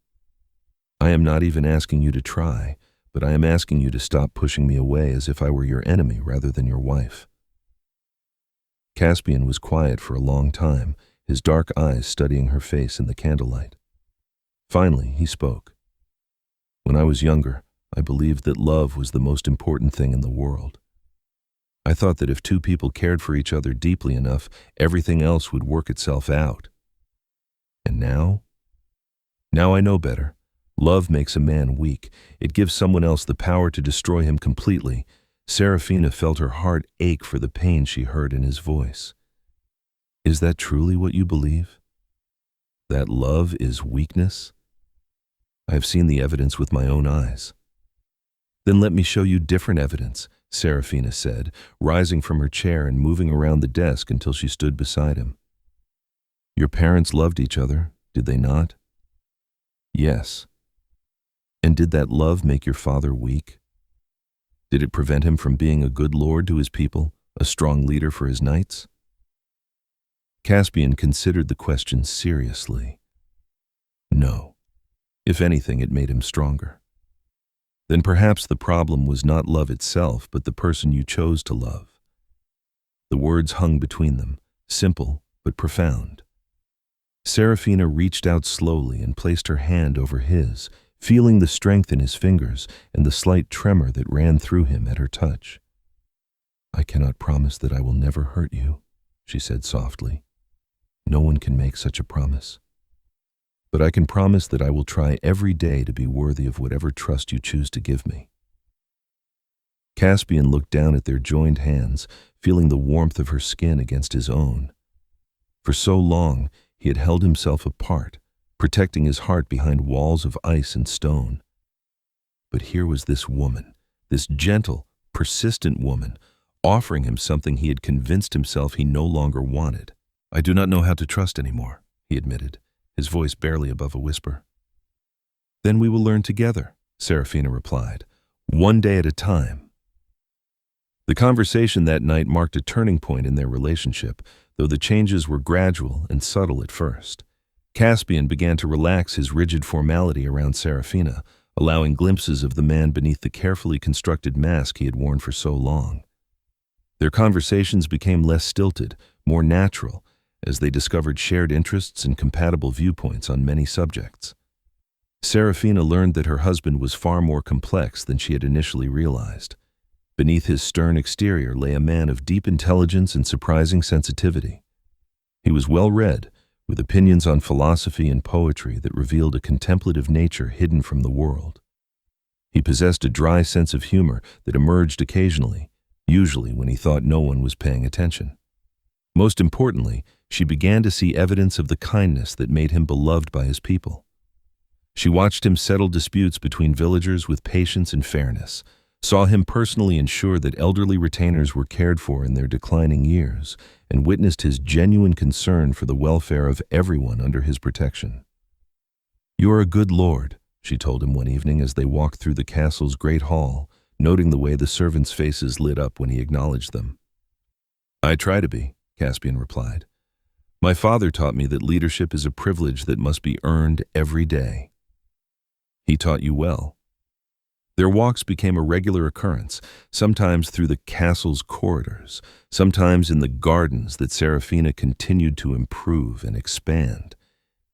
I am not even asking you to try, but I am asking you to stop pushing me away as if I were your enemy rather than your wife." Caspian was quiet for a long time, his dark eyes studying her face in the candlelight. Finally, he spoke. "When I was younger, I believed that love was the most important thing in the world. I thought that if two people cared for each other deeply enough, everything else would work itself out. And now? Now I know better. Love makes a man weak. It gives someone else the power to destroy him completely. Serafina felt her heart ache for the pain she heard in his voice. Is that truly what you believe? That love is weakness? I have seen the evidence with my own eyes. Then let me show you different evidence, Serafina said, rising from her chair and moving around the desk until she stood beside him. Your parents loved each other, did they not? Yes. And did that love make your father weak? Did it prevent him from being a good lord to his people, a strong leader for his knights? Caspian considered the question seriously. No. If anything, it made him stronger. Then perhaps the problem was not love itself, but the person you chose to love. The words hung between them, simple but profound. Serafina reached out slowly and placed her hand over his, feeling the strength in his fingers and the slight tremor that ran through him at her touch. I cannot promise that I will never hurt you, she said softly. No one can make such a promise. But I can promise that I will try every day to be worthy of whatever trust you choose to give me. Caspian looked down at their joined hands, feeling the warmth of her skin against his own. For so long, he had held himself apart, protecting his heart behind walls of ice and stone. But here was this woman, this gentle, persistent woman, offering him something he had convinced himself he no longer wanted. I do not know how to trust anymore, he admitted, his voice barely above a whisper. Then we will learn together, Serafina replied, one day at a time. The conversation that night marked a turning point in their relationship, though the changes were gradual and subtle at first. Caspian began to relax his rigid formality around Serafina, allowing glimpses of the man beneath the carefully constructed mask he had worn for so long. Their conversations became less stilted, more natural, as they discovered shared interests and compatible viewpoints on many subjects. Serafina learned that her husband was far more complex than she had initially realized. Beneath his stern exterior lay a man of deep intelligence and surprising sensitivity. He was well-read, with opinions on philosophy and poetry that revealed a contemplative nature hidden from the world. He possessed a dry sense of humor that emerged occasionally, usually when he thought no one was paying attention. Most importantly, she began to see evidence of the kindness that made him beloved by his people. She watched him settle disputes between villagers with patience and fairness, saw him personally ensure that elderly retainers were cared for in their declining years, and witnessed his genuine concern for the welfare of everyone under his protection. You are a good lord, she told him one evening as they walked through the castle's great hall, noting the way the servants' faces lit up when he acknowledged them. I try to be, Caspian replied. My father taught me that leadership is a privilege that must be earned every day. He taught you well. Their walks became a regular occurrence, sometimes through the castle's corridors, sometimes in the gardens that Serafina continued to improve and expand.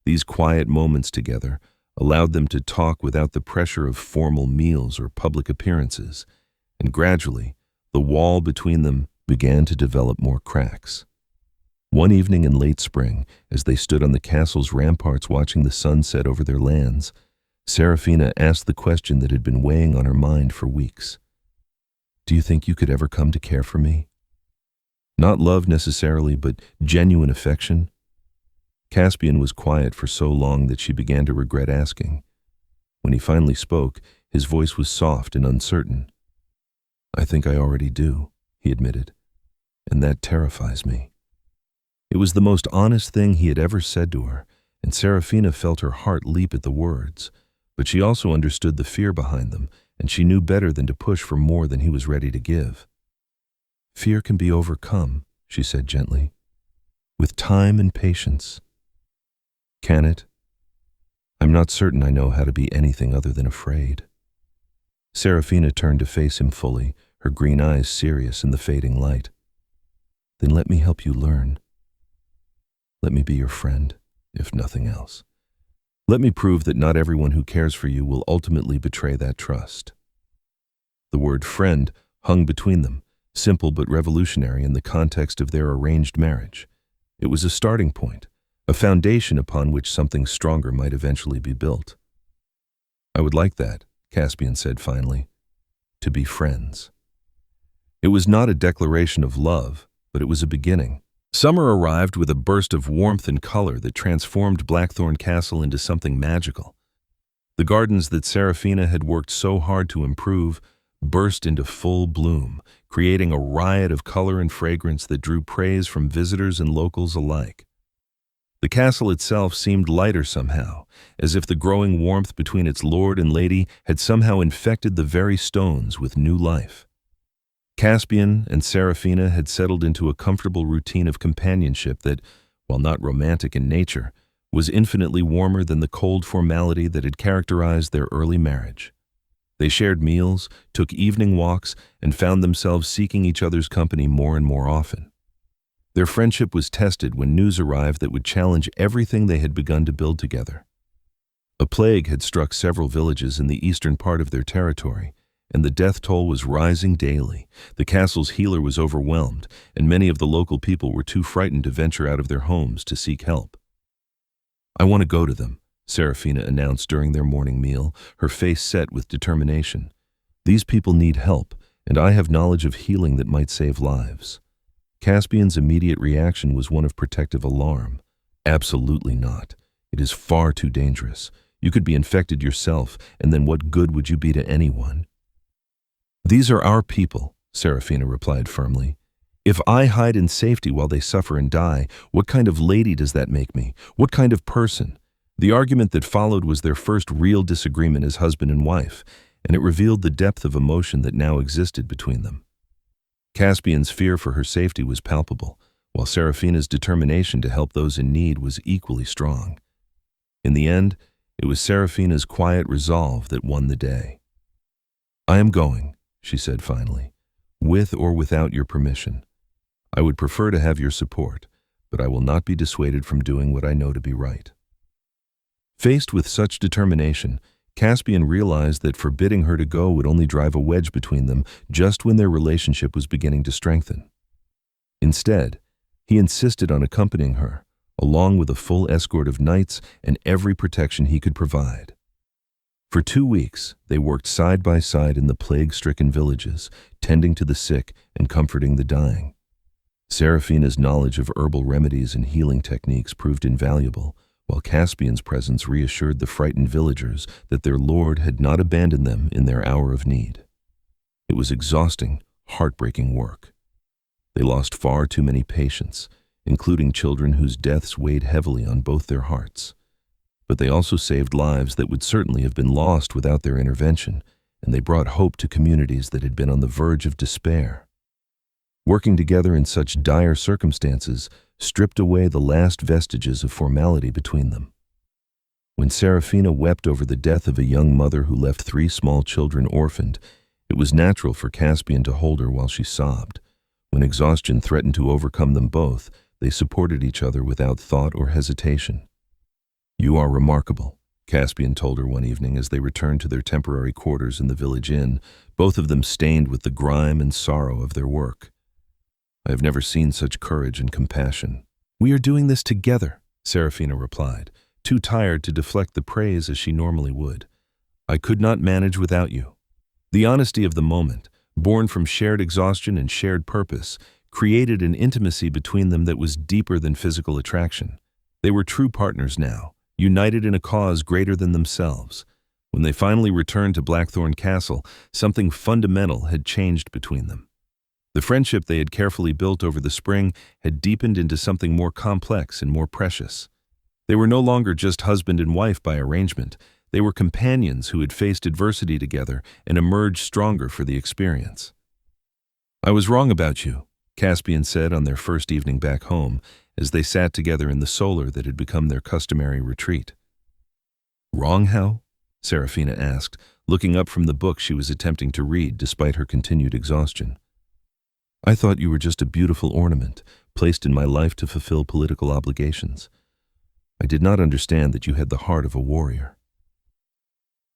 These quiet moments together allowed them to talk without the pressure of formal meals or public appearances, and gradually, the wall between them began to develop more cracks. One evening in late spring, as they stood on the castle's ramparts watching the sun set over their lands, Serafina asked the question that had been weighing on her mind for weeks. Do you think you could ever come to care for me? Not love necessarily, but genuine affection? Caspian was quiet for so long that she began to regret asking. When he finally spoke, his voice was soft and uncertain. I think I already do, he admitted, and that terrifies me. It was the most honest thing he had ever said to her, and Serafina felt her heart leap at the words. But she also understood the fear behind them, and she knew better than to push for more than he was ready to give. Fear can be overcome, she said gently, with time and patience. Can it? I'm not certain I know how to be anything other than afraid. Serafina turned to face him fully, her green eyes serious in the fading light. Then let me help you learn. Let me be your friend, if nothing else. Let me prove that not everyone who cares for you will ultimately betray that trust. The word friend hung between them, simple but revolutionary in the context of their arranged marriage. It was a starting point, a foundation upon which something stronger might eventually be built. "I would like that," Caspian said finally, "to be friends." It was not a declaration of love, but it was a beginning. Summer arrived with a burst of warmth and color that transformed Blackthorn Castle into something magical. The gardens that Serafina had worked so hard to improve burst into full bloom, creating a riot of color and fragrance that drew praise from visitors and locals alike. The castle itself seemed lighter somehow, as if the growing warmth between its lord and lady had somehow infected the very stones with new life. Caspian and Serafina had settled into a comfortable routine of companionship that, while not romantic in nature, was infinitely warmer than the cold formality that had characterized their early marriage. They shared meals, took evening walks, and found themselves seeking each other's company more and more often. Their friendship was tested when news arrived that would challenge everything they had begun to build together. A plague had struck several villages in the eastern part of their territory, and the death toll was rising daily. The castle's healer was overwhelmed, and many of the local people were too frightened to venture out of their homes to seek help. "I want to go to them," Serafina announced during their morning meal, her face set with determination. "These people need help, and I have knowledge of healing that might save lives." Caspian's immediate reaction was one of protective alarm. "Absolutely not. It is far too dangerous. You could be infected yourself, and then what good would you be to anyone?" "These are our people," Serafina replied firmly. "If I hide in safety while they suffer and die, what kind of lady does that make me? What kind of person?" The argument that followed was their first real disagreement as husband and wife, and it revealed the depth of emotion that now existed between them. Caspian's fear for her safety was palpable, while Serafina's determination to help those in need was equally strong. In the end, it was Serafina's quiet resolve that won the day. "I am going," she said finally, "with or without your permission. I would prefer to have your support, but I will not be dissuaded from doing what I know to be right." Faced with such determination, Caspian realized that forbidding her to go would only drive a wedge between them just when their relationship was beginning to strengthen. Instead, he insisted on accompanying her, along with a full escort of knights and every protection he could provide. For 2 weeks, they worked side by side in the plague-stricken villages, tending to the sick and comforting the dying. Serafina's knowledge of herbal remedies and healing techniques proved invaluable, while Caspian's presence reassured the frightened villagers that their lord had not abandoned them in their hour of need. It was exhausting, heartbreaking work. They lost far too many patients, including children whose deaths weighed heavily on both their hearts. But they also saved lives that would certainly have been lost without their intervention, and they brought hope to communities that had been on the verge of despair. Working together in such dire circumstances stripped away the last vestiges of formality between them. When Serafina wept over the death of a young mother who left 3 small children orphaned, it was natural for Caspian to hold her while she sobbed. When exhaustion threatened to overcome them both, they supported each other without thought or hesitation. "You are remarkable," Caspian told her one evening as they returned to their temporary quarters in the village inn, both of them stained with the grime and sorrow of their work. "I have never seen such courage and compassion." "We are doing this together," Serafina replied, too tired to deflect the praise as she normally would. "I could not manage without you." The honesty of the moment, born from shared exhaustion and shared purpose, created an intimacy between them that was deeper than physical attraction. They were true partners now, united in a cause greater than themselves. When they finally returned to Blackthorn Castle, something fundamental had changed between them. The friendship they had carefully built over the spring had deepened into something more complex and more precious. They were no longer just husband and wife by arrangement. They were companions who had faced adversity together and emerged stronger for the experience. "I was wrong about you," Caspian said on their first evening back home, as they sat together in the solar that had become their customary retreat. "Wrong how?" Serafina asked, looking up from the book she was attempting to read despite her continued exhaustion. "I thought you were just a beautiful ornament, placed in my life to fulfill political obligations. I did not understand that you had the heart of a warrior."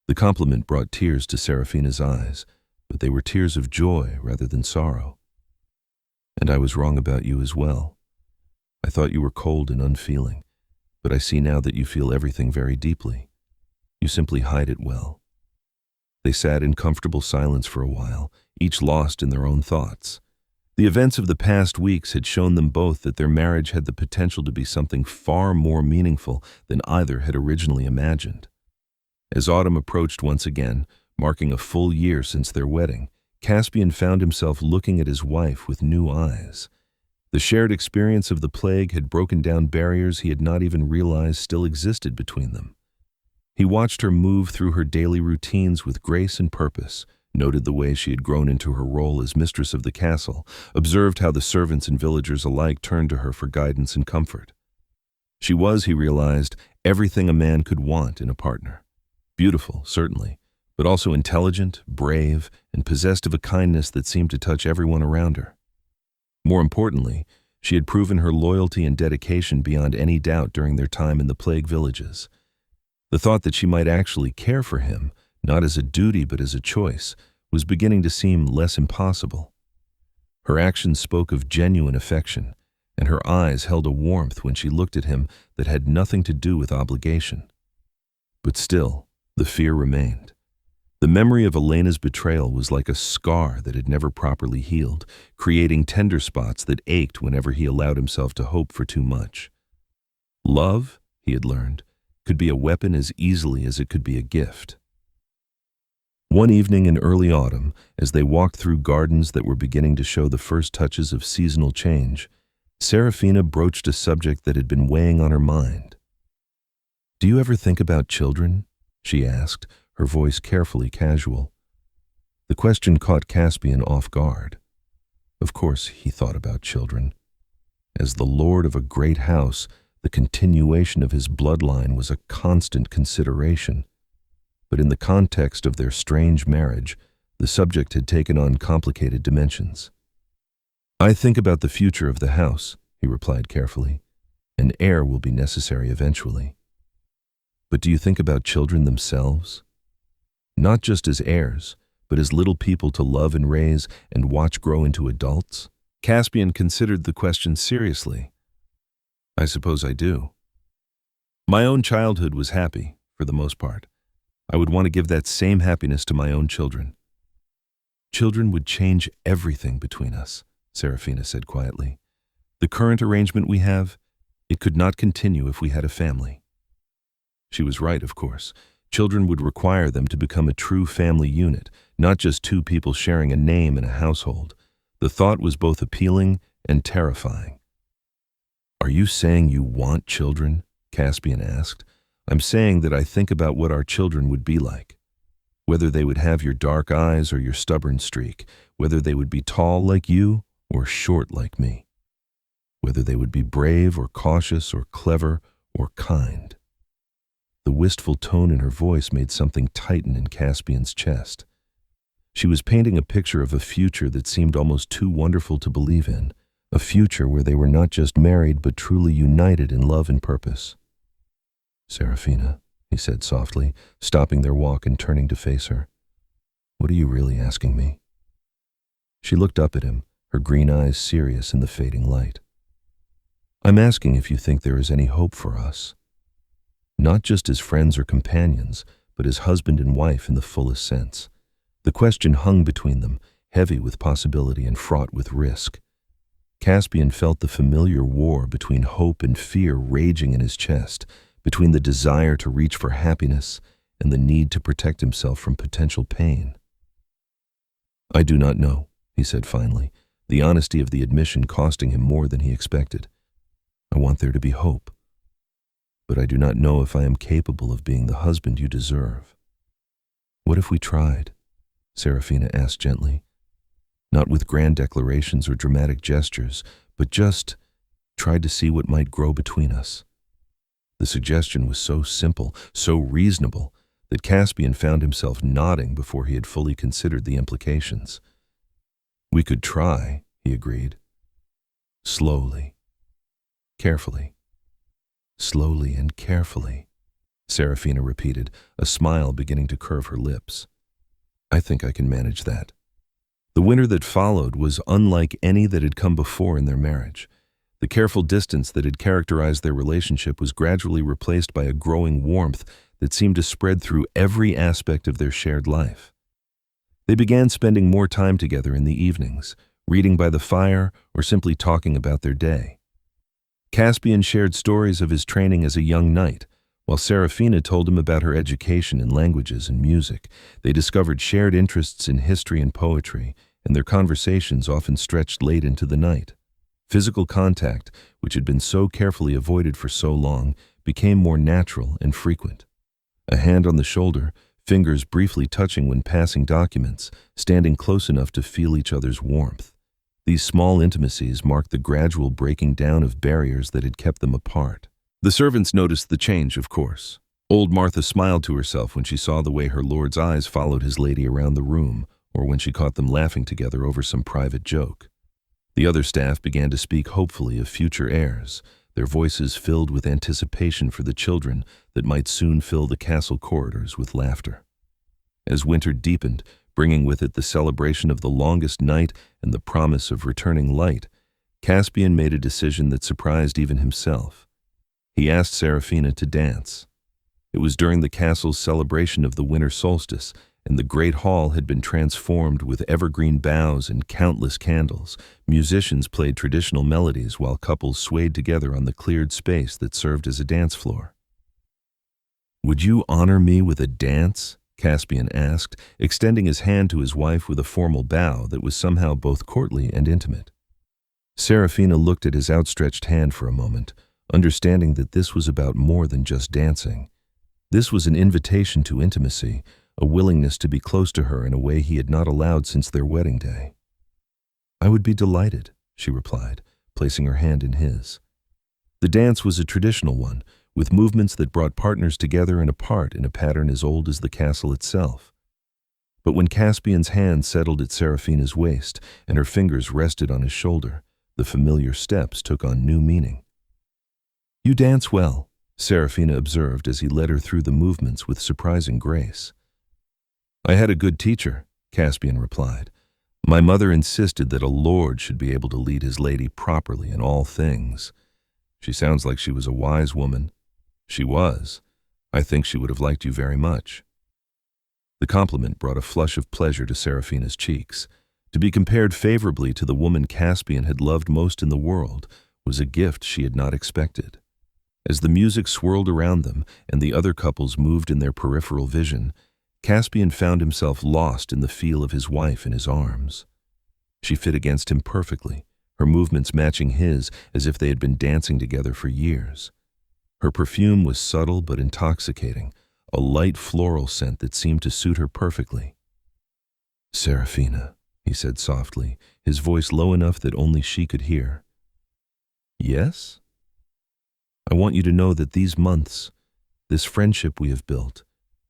The compliment brought tears to Serafina's eyes, but they were tears of joy rather than sorrow. And I was wrong about you as well. I thought you were cold and unfeeling, but I see now that you feel everything very deeply. You simply hide it well. They sat in comfortable silence for a while, each lost in their own thoughts. The events of the past weeks had shown them both that their marriage had the potential to be something far more meaningful than either had originally imagined. As autumn approached once again, marking a full year since their wedding, Caspian found himself looking at his wife with new eyes. The shared experience of the plague had broken down barriers he had not even realized still existed between them. He watched her move through her daily routines with grace and purpose, noted the way she had grown into her role as mistress of the castle, observed how the servants and villagers alike turned to her for guidance and comfort. She was, he realized, everything a man could want in a partner. Beautiful, certainly, but also intelligent, brave, and possessed of a kindness that seemed to touch everyone around her. More importantly, she had proven her loyalty and dedication beyond any doubt during their time in the plague villages. The thought that she might actually care for him, not as a duty but as a choice, was beginning to seem less impossible. Her actions spoke of genuine affection, and her eyes held a warmth when she looked at him that had nothing to do with obligation. But still, the fear remained. The memory of Elena's betrayal was like a scar that had never properly healed, creating tender spots that ached whenever he allowed himself to hope for too much. Love, he had learned, could be a weapon as easily as it could be a gift. One evening in early autumn, as they walked through gardens that were beginning to show the first touches of seasonal change, Serafina broached a subject that had been weighing on her mind. "Do you ever think about children?" she asked, her voice carefully casual. The question caught Caspian off guard. Of course he thought about children. As the lord of a great house, the continuation of his bloodline was a constant consideration. But in the context of their strange marriage, the subject had taken on complicated dimensions. "I think about the future of the house," he replied carefully. "An heir will be necessary eventually." "But do you think about children themselves? Not just as heirs, but as little people to love and raise and watch grow into adults?" Caspian considered the question seriously. "I suppose I do. My own childhood was happy, for the most part. I would want to give that same happiness to my own children." "Children would change everything between us," Serafina said quietly. "The current arrangement we have, it could not continue if we had a family." She was right, of course. Children would require them to become a true family unit, not just two people sharing a name and a household. The thought was both appealing and terrifying. "Are you saying you want children?" Caspian asked. "I'm saying that I think about what our children would be like. Whether they would have your dark eyes or your stubborn streak, whether they would be tall like you or short like me, whether they would be brave or cautious or clever or kind." The wistful tone in her voice made something tighten in Caspian's chest. She was painting a picture of a future that seemed almost too wonderful to believe in, a future where they were not just married but truly united in love and purpose. "Serafina," he said softly, stopping their walk and turning to face her. "What are you really asking me?" She looked up at him, her green eyes serious in the fading light. "I'm asking if you think there is any hope for us. Not just as friends or companions, but as husband and wife in the fullest sense." The question hung between them, heavy with possibility and fraught with risk. Caspian felt the familiar war between hope and fear raging in his chest, between the desire to reach for happiness and the need to protect himself from potential pain. "I do not know," he said finally, the honesty of the admission costing him more than he expected. "I want there to be hope. But I do not know if I am capable of being the husband you deserve." "What if we tried?" Serafina asked gently. Not with grand declarations or dramatic gestures, but just tried to see what might grow between us. The suggestion was so simple, so reasonable, that Caspian found himself nodding before he had fully considered the implications. "We could try," he agreed. "Slowly, carefully." "Slowly and carefully," Serafina repeated, a smile beginning to curve her lips. "I think I can manage that," The winter that followed was unlike any that had come before in their marriage. The careful distance that had characterized their relationship was gradually replaced by a growing warmth that seemed to spread through every aspect of their shared life. They began spending more time together in the evenings, reading by the fire or simply talking about their day. Caspian shared stories of his training as a young knight, while Serafina told him about her education in languages and music. They discovered shared interests in history and poetry, and their conversations often stretched late into the night. Physical contact, which had been so carefully avoided for so long, became more natural and frequent. A hand on the shoulder, fingers briefly touching when passing documents, standing close enough to feel each other's warmth. These small intimacies marked the gradual breaking down of barriers that had kept them apart. The servants noticed the change, of course. Old Martha smiled to herself when she saw the way her lord's eyes followed his lady around the room, or when she caught them laughing together over some private joke. The other staff began to speak hopefully of future heirs, their voices filled with anticipation for the children that might soon fill the castle corridors with laughter. As winter deepened, bringing with it the celebration of the longest night and the promise of returning light, Caspian made a decision that surprised even himself. He asked Serafina to dance. It was during the castle's celebration of the winter solstice, and the great hall had been transformed with evergreen boughs and countless candles. Musicians played traditional melodies while couples swayed together on the cleared space that served as a dance floor. "Would you honor me with a dance?" Caspian asked, extending his hand to his wife with a formal bow that was somehow both courtly and intimate. Serafina looked at his outstretched hand for a moment, understanding that this was about more than just dancing. This was an invitation to intimacy, a willingness to be close to her in a way he had not allowed since their wedding day. "I would be delighted," she replied, placing her hand in his. The dance was a traditional one, with movements that brought partners together and apart in a pattern as old as the castle itself. But when Caspian's hand settled at Serafina's waist and her fingers rested on his shoulder, the familiar steps took on new meaning. "You dance well," Serafina observed as he led her through the movements with surprising grace. "I had a good teacher," Caspian replied. "My mother insisted that a lord should be able to lead his lady properly in all things. She sounds like she was a wise woman." "She was. I think she would have liked you very much." The compliment brought a flush of pleasure to Serafina's cheeks. To be compared favorably to the woman Caspian had loved most in the world was a gift she had not expected. As the music swirled around them and the other couples moved in their peripheral vision, Caspian found himself lost in the feel of his wife in his arms. She fit against him perfectly, her movements matching his as if they had been dancing together for years. Her perfume was subtle but intoxicating, a light floral scent that seemed to suit her perfectly. "Serafina," he said softly, his voice low enough that only she could hear. "Yes? I want you to know that these months, this friendship we have built,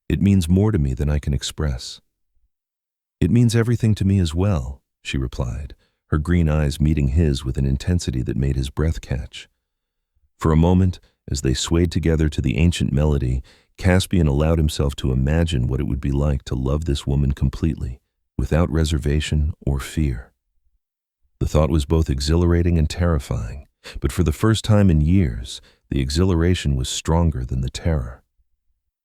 it means more to me than I can express." "It means everything to me as well," she replied, her green eyes meeting his with an intensity that made his breath catch. For a moment, as they swayed together to the ancient melody, Caspian allowed himself to imagine what it would be like to love this woman completely, without reservation or fear. The thought was both exhilarating and terrifying, but for the first time in years, the exhilaration was stronger than the terror.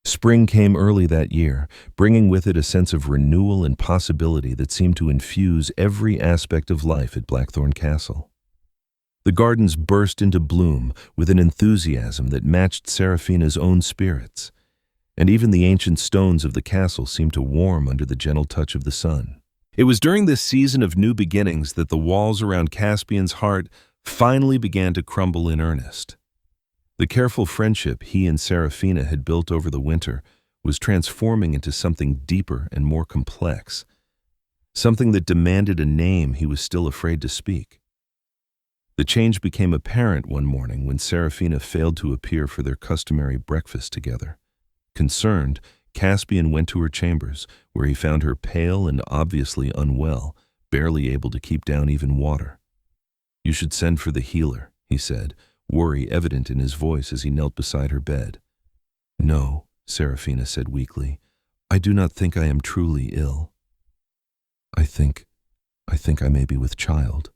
Spring came early that year, bringing with it a sense of renewal and possibility that seemed to infuse every aspect of life at Blackthorn Castle. The gardens burst into bloom with an enthusiasm that matched Serafina's own spirits, and even the ancient stones of the castle seemed to warm under the gentle touch of the sun. It was during this season of new beginnings that the walls around Caspian's heart finally began to crumble in earnest. The careful friendship he and Serafina had built over the winter was transforming into something deeper and more complex, something that demanded a name he was still afraid to speak. The change became apparent one morning when Serafina failed to appear for their customary breakfast together. Concerned, Caspian went to her chambers, where he found her pale and obviously unwell, barely able to keep down even water. "You should send for the healer," he said, worry evident in his voice as he knelt beside her bed. "No," Serafina said weakly, "I do not think I am truly ill. I think I think I may be with child.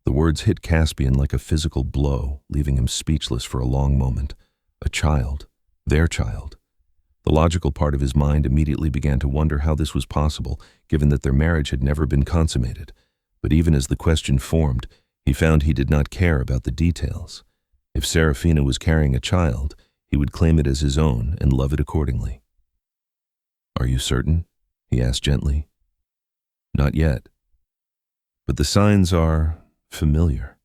The words hit Caspian like a physical blow, leaving him speechless for a long moment. A child. Their child. The logical part of his mind immediately began to wonder how this was possible, given that their marriage had never been consummated. But even as the question formed, he found he did not care about the details. If Serafina was carrying a child, he would claim it as his own and love it accordingly. "Are you certain?" he asked gently. "Not yet. But the signs are familiar.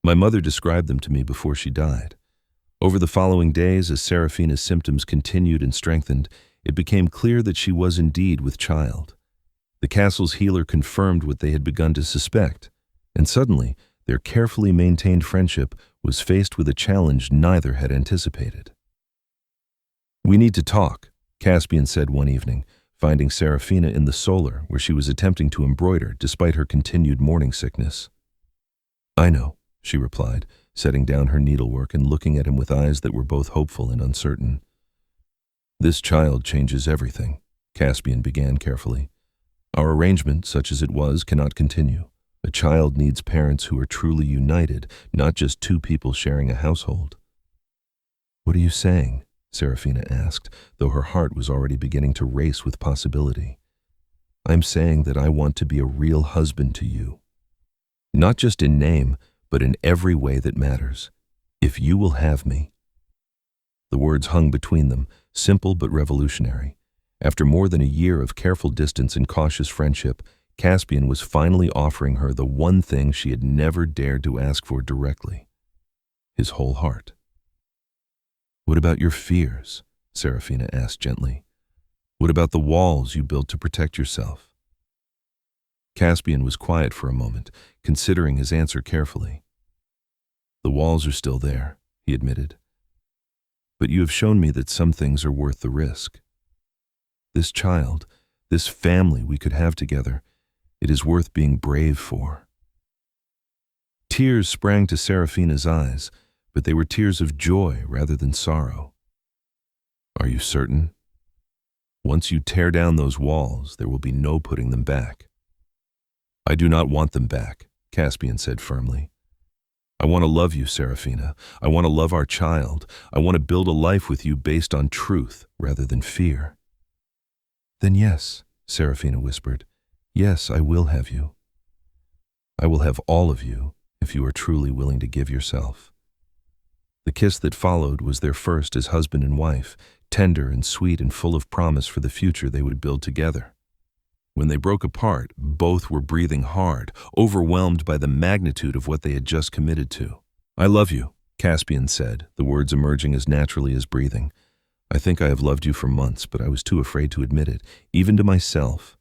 My mother described them to me before she died. Over the following days, as Serafina's symptoms continued and strengthened, it became clear that she was indeed with child. The castle's healer confirmed what they had begun to suspect, and suddenly, their carefully maintained friendship was faced with a challenge neither had anticipated. "We need to talk," Caspian said one evening, finding Serafina in the solar where she was attempting to embroider despite her continued morning sickness. "I know," she replied, setting down her needlework and looking at him with eyes that were both hopeful and uncertain. "This child changes everything," Caspian began carefully. "Our arrangement, such as it was, cannot continue. A child needs parents who are truly united, not just two people sharing a household." "What are you saying?" Serafina asked, though her heart was already beginning to race with possibility. "I'm saying that I want to be a real husband to you. Not just in name, but in every way that matters. If you will have me." The words hung between them, simple but revolutionary. After more than a year of careful distance and cautious friendship, Caspian was finally offering her the one thing she had never dared to ask for directly: his whole heart. "What about your fears?" Serafina asked gently. "What about the walls you built to protect yourself?" Caspian was quiet for a moment, considering his answer carefully. "The walls are still there," he admitted. "But you have shown me that some things are worth the risk. This child, this family we could have together, it is worth being brave for." Tears sprang to Serafina's eyes, but they were tears of joy rather than sorrow. "Are you certain? Once you tear down those walls, there will be no putting them back." "I do not want them back," Caspian said firmly. "I want to love you, Serafina. I want to love our child. I want to build a life with you based on truth rather than fear." "Then yes," Serafina whispered. "Yes, I will have you. I will have all of you if you are truly willing to give yourself." The kiss that followed was their first as husband and wife, tender and sweet and full of promise for the future they would build together. When they broke apart, both were breathing hard, overwhelmed by the magnitude of what they had just committed to. "I love you," Caspian said, the words emerging as naturally as breathing. "I think I have loved you for months, but I was too afraid to admit it, even to myself."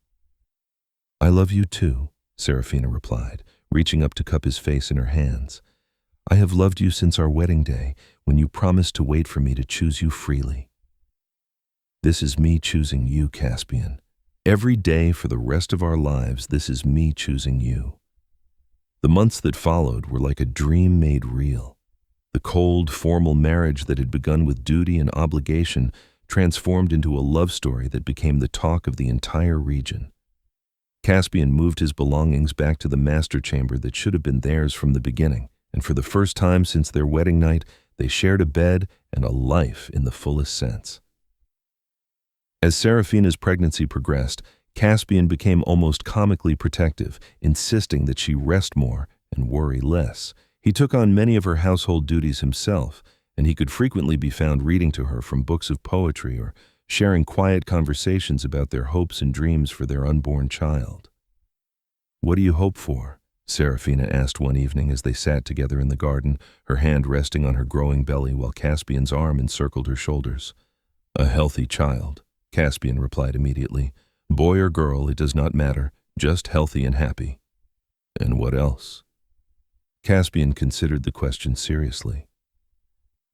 "I love you too," Serafina replied, reaching up to cup his face in her hands. "I have loved you since our wedding day, when you promised to wait for me to choose you freely. This is me choosing you, Caspian. Every day for the rest of our lives, this is me choosing you." The months that followed were like a dream made real. The cold, formal marriage that had begun with duty and obligation transformed into a love story that became the talk of the entire region. Caspian moved his belongings back to the master chamber that should have been theirs from the beginning, and for the first time since their wedding night, they shared a bed and a life in the fullest sense. As Serafina's pregnancy progressed, Caspian became almost comically protective, insisting that she rest more and worry less. He took on many of her household duties himself, and he could frequently be found reading to her from books of poetry or sharing quiet conversations about their hopes and dreams for their unborn child. "What do you hope for?" Serafina asked one evening as they sat together in the garden, her hand resting on her growing belly while Caspian's arm encircled her shoulders. "A healthy child," Caspian replied immediately. "Boy or girl, it does not matter, just healthy and happy." "And what else?" Caspian considered the question seriously.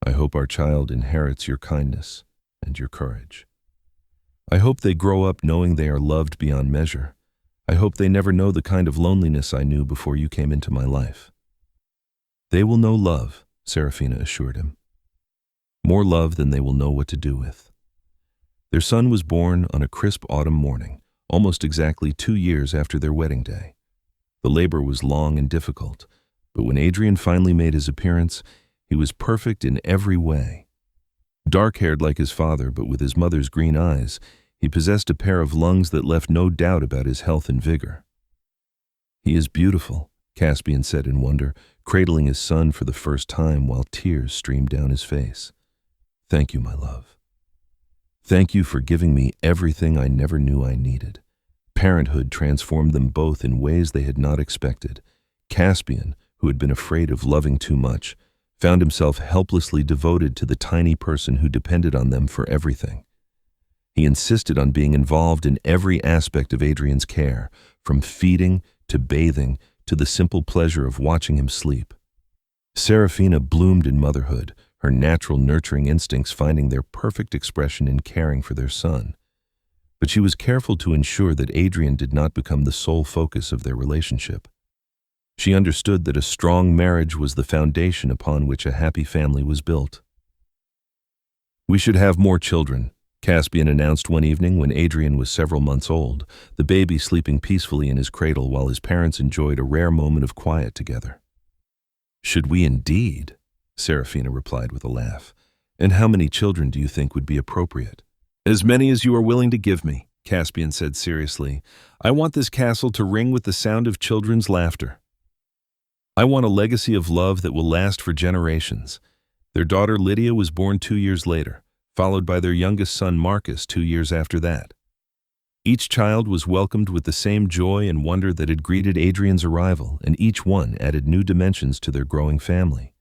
"I hope our child inherits your kindness and your courage. I hope they grow up knowing they are loved beyond measure. I hope they never know the kind of loneliness I knew before you came into my life." "They will know love," Serafina assured him. "More love than they will know what to do with." Their son was born on a crisp autumn morning, almost exactly 2 years after their wedding day. The labor was long and difficult, but when Adrian finally made his appearance, he was perfect in every way. Dark-haired like his father, but with his mother's green eyes, he possessed a pair of lungs that left no doubt about his health and vigor. "He is beautiful," Caspian said in wonder, cradling his son for the first time while tears streamed down his face. "Thank you, my love. Thank you for giving me everything I never knew I needed." Parenthood transformed them both in ways they had not expected. Caspian, who had been afraid of loving too much, found himself helplessly devoted to the tiny person who depended on them for everything. He insisted on being involved in every aspect of Adrian's care, from feeding to bathing to the simple pleasure of watching him sleep. Serafina bloomed in motherhood, her natural nurturing instincts finding their perfect expression in caring for their son. But she was careful to ensure that Adrian did not become the sole focus of their relationship. She understood that a strong marriage was the foundation upon which a happy family was built. "We should have more children," Caspian announced one evening when Adrian was several months old, the baby sleeping peacefully in his cradle while his parents enjoyed a rare moment of quiet together. "Should we indeed?" Serafina replied with a laugh. "And how many children do you think would be appropriate?" "As many as you are willing to give me," Caspian said seriously. "I want this castle to ring with the sound of children's laughter. I want a legacy of love that will last for generations." Their daughter Lydia was born 2 years later, followed by their youngest son Marcus 2 years after that. Each child was welcomed with the same joy and wonder that had greeted Adrian's arrival, and each one added new dimensions to their growing family.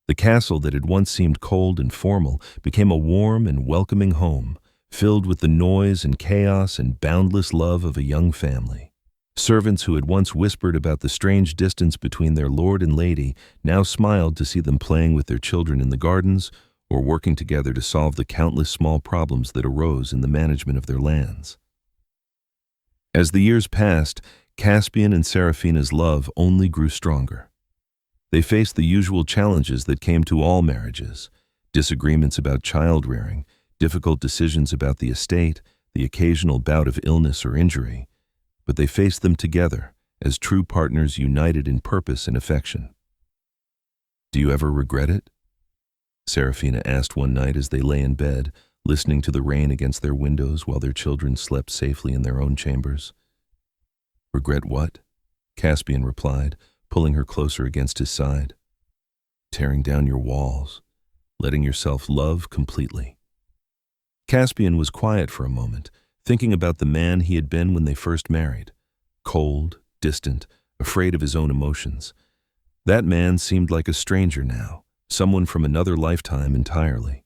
The castle that had once seemed cold and formal became a warm and welcoming home, filled with the noise and chaos and boundless love of a young family. Servants who had once whispered about the strange distance between their lord and lady now smiled to see them playing with their children in the gardens or working together to solve the countless small problems that arose in the management of their lands. As the years passed, Caspian and Serafina's love only grew stronger. They faced the usual challenges that came to all marriages: disagreements about child-rearing, difficult decisions about the estate, the occasional bout of illness or injury. But they faced them together, as true partners united in purpose and affection. "Do you ever regret it?" Serafina asked one night as they lay in bed, listening to the rain against their windows while their children slept safely in their own chambers. "Regret what?" Caspian replied, pulling her closer against his side. "Tearing down your walls, letting yourself love completely." Caspian was quiet for a moment, thinking about the man he had been when they first married. Cold, distant, afraid of his own emotions. That man seemed like a stranger now, someone from another lifetime entirely.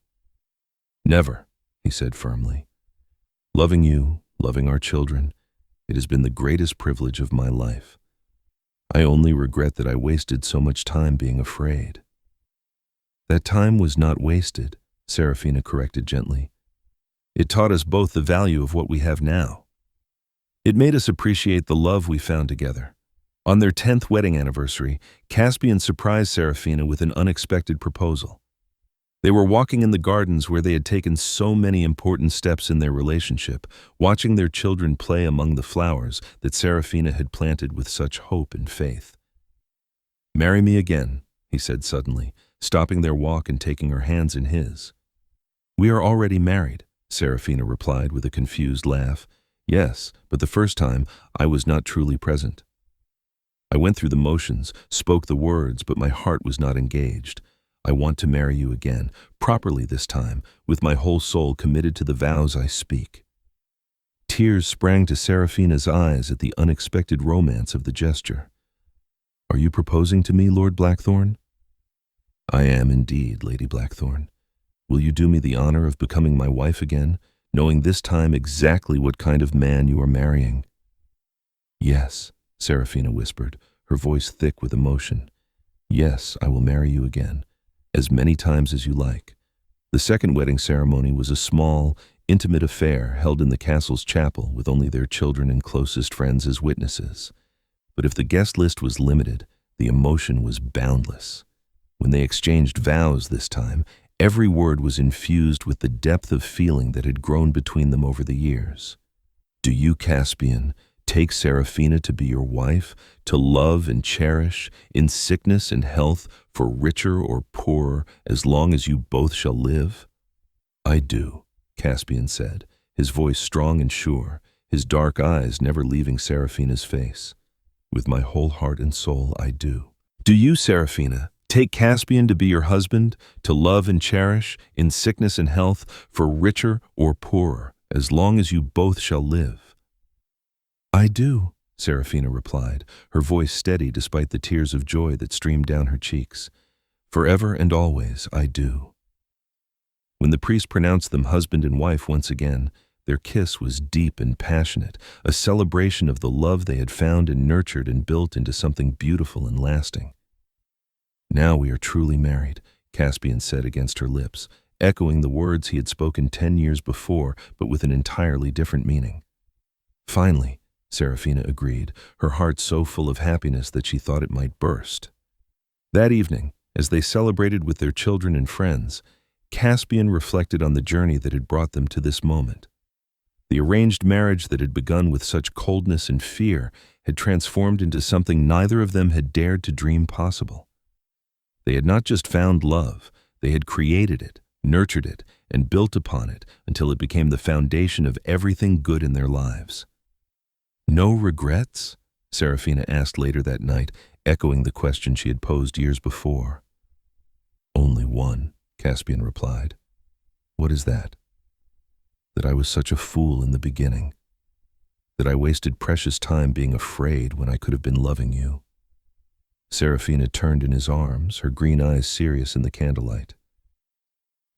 "Never," he said firmly. "Loving you, loving our children, it has been the greatest privilege of my life. I only regret that I wasted so much time being afraid." "That time was not wasted," Serafina corrected gently. "It taught us both the value of what we have now. It made us appreciate the love we found together." On their 10th wedding anniversary, Caspian surprised Serafina with an unexpected proposal. They were walking in the gardens where they had taken so many important steps in their relationship, watching their children play among the flowers that Serafina had planted with such hope and faith. "Marry me again," he said suddenly, stopping their walk and taking her hands in his. "We are already married," Serafina replied with a confused laugh. "Yes, but the first time I was not truly present. I went through the motions, spoke the words, but my heart was not engaged. I want to marry you again, properly this time, with my whole soul committed to the vows I speak." Tears sprang to Serafina's eyes at the unexpected romance of the gesture. "Are you proposing to me, Lord Blackthorn?" "I am indeed, Lady Blackthorn. Will you do me the honor of becoming my wife again, knowing this time exactly what kind of man you are marrying?" "Yes," Serafina whispered, her voice thick with emotion. "Yes, I will marry you again, as many times as you like." The second wedding ceremony was a small, intimate affair held in the castle's chapel with only their children and closest friends as witnesses. But if the guest list was limited, the emotion was boundless. When they exchanged vows this time, every word was infused with the depth of feeling that had grown between them over the years. Do you, Caspian, take Seraphina to be your wife, to love and cherish, in sickness and health, for richer or poorer, as long as you both shall live?" "I do," Caspian said, his voice strong and sure, his dark eyes never leaving Seraphina's face. "With my whole heart and soul, I do." "Do you, Seraphina, take Caspian to be your husband, to love and cherish, in sickness and health, for richer or poorer, as long as you both shall live?" "I do," Seraphina replied, her voice steady despite the tears of joy that streamed down her cheeks. "Forever and always, I do." When the priest pronounced them husband and wife once again, their kiss was deep and passionate, a celebration of the love they had found and nurtured and built into something beautiful and lasting. "Now we are truly married," Caspian said against her lips, echoing the words he had spoken 10 years before, but with an entirely different meaning. "Finally," Seraphina agreed, her heart so full of happiness that she thought it might burst. That evening, as they celebrated with their children and friends, Caspian reflected on the journey that had brought them to this moment. The arranged marriage that had begun with such coldness and fear had transformed into something neither of them had dared to dream possible. They had not just found love, they had created it, nurtured it, and built upon it until it became the foundation of everything good in their lives. "No regrets?" Seraphina asked later that night, echoing the question she had posed years before. "Only one," Caspian replied. "What is that?" "That I was such a fool in the beginning. That I wasted precious time being afraid when I could have been loving you." Seraphina turned in his arms, her green eyes serious in the candlelight.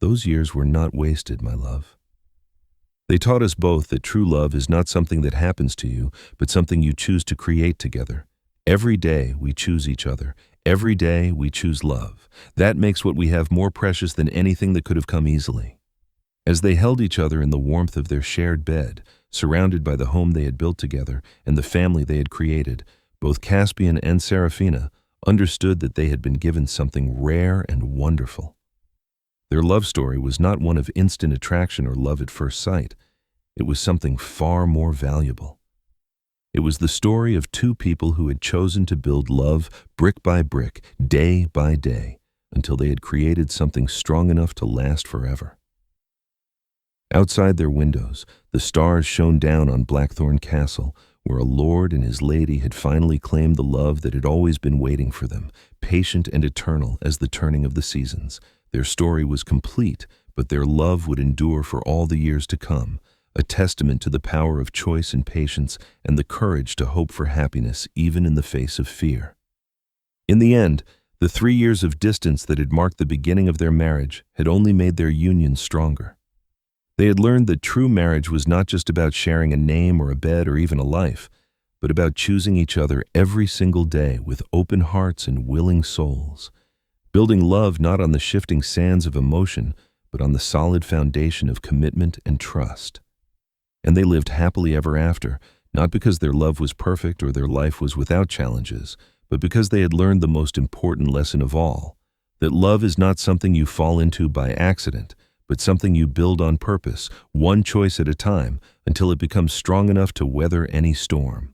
"Those years were not wasted, my love. They taught us both that true love is not something that happens to you, but something you choose to create together. Every day we choose each other. Every day we choose love. That makes what we have more precious than anything that could have come easily." As they held each other in the warmth of their shared bed, surrounded by the home they had built together and the family they had created, both Caspian and Seraphina understood that they had been given something rare and wonderful. Their love story was not one of instant attraction or love at first sight. It was something far more valuable. It was the story of two people who had chosen to build love brick by brick, day by day, until they had created something strong enough to last forever. Outside their windows, the stars shone down on Blackthorn Castle, where a lord and his lady had finally claimed the love that had always been waiting for them, patient and eternal as the turning of the seasons. Their story was complete, but their love would endure for all the years to come, a testament to the power of choice and patience and the courage to hope for happiness even in the face of fear. In the end, the 3 years of distance that had marked the beginning of their marriage had only made their union stronger. They had learned that true marriage was not just about sharing a name or a bed or even a life, but about choosing each other every single day with open hearts and willing souls, building love not on the shifting sands of emotion, but on the solid foundation of commitment and trust. And they lived happily ever after, not because their love was perfect or their life was without challenges, but because they had learned the most important lesson of all, that love is not something you fall into by accident, but something you build on purpose, one choice at a time, until it becomes strong enough to weather any storm.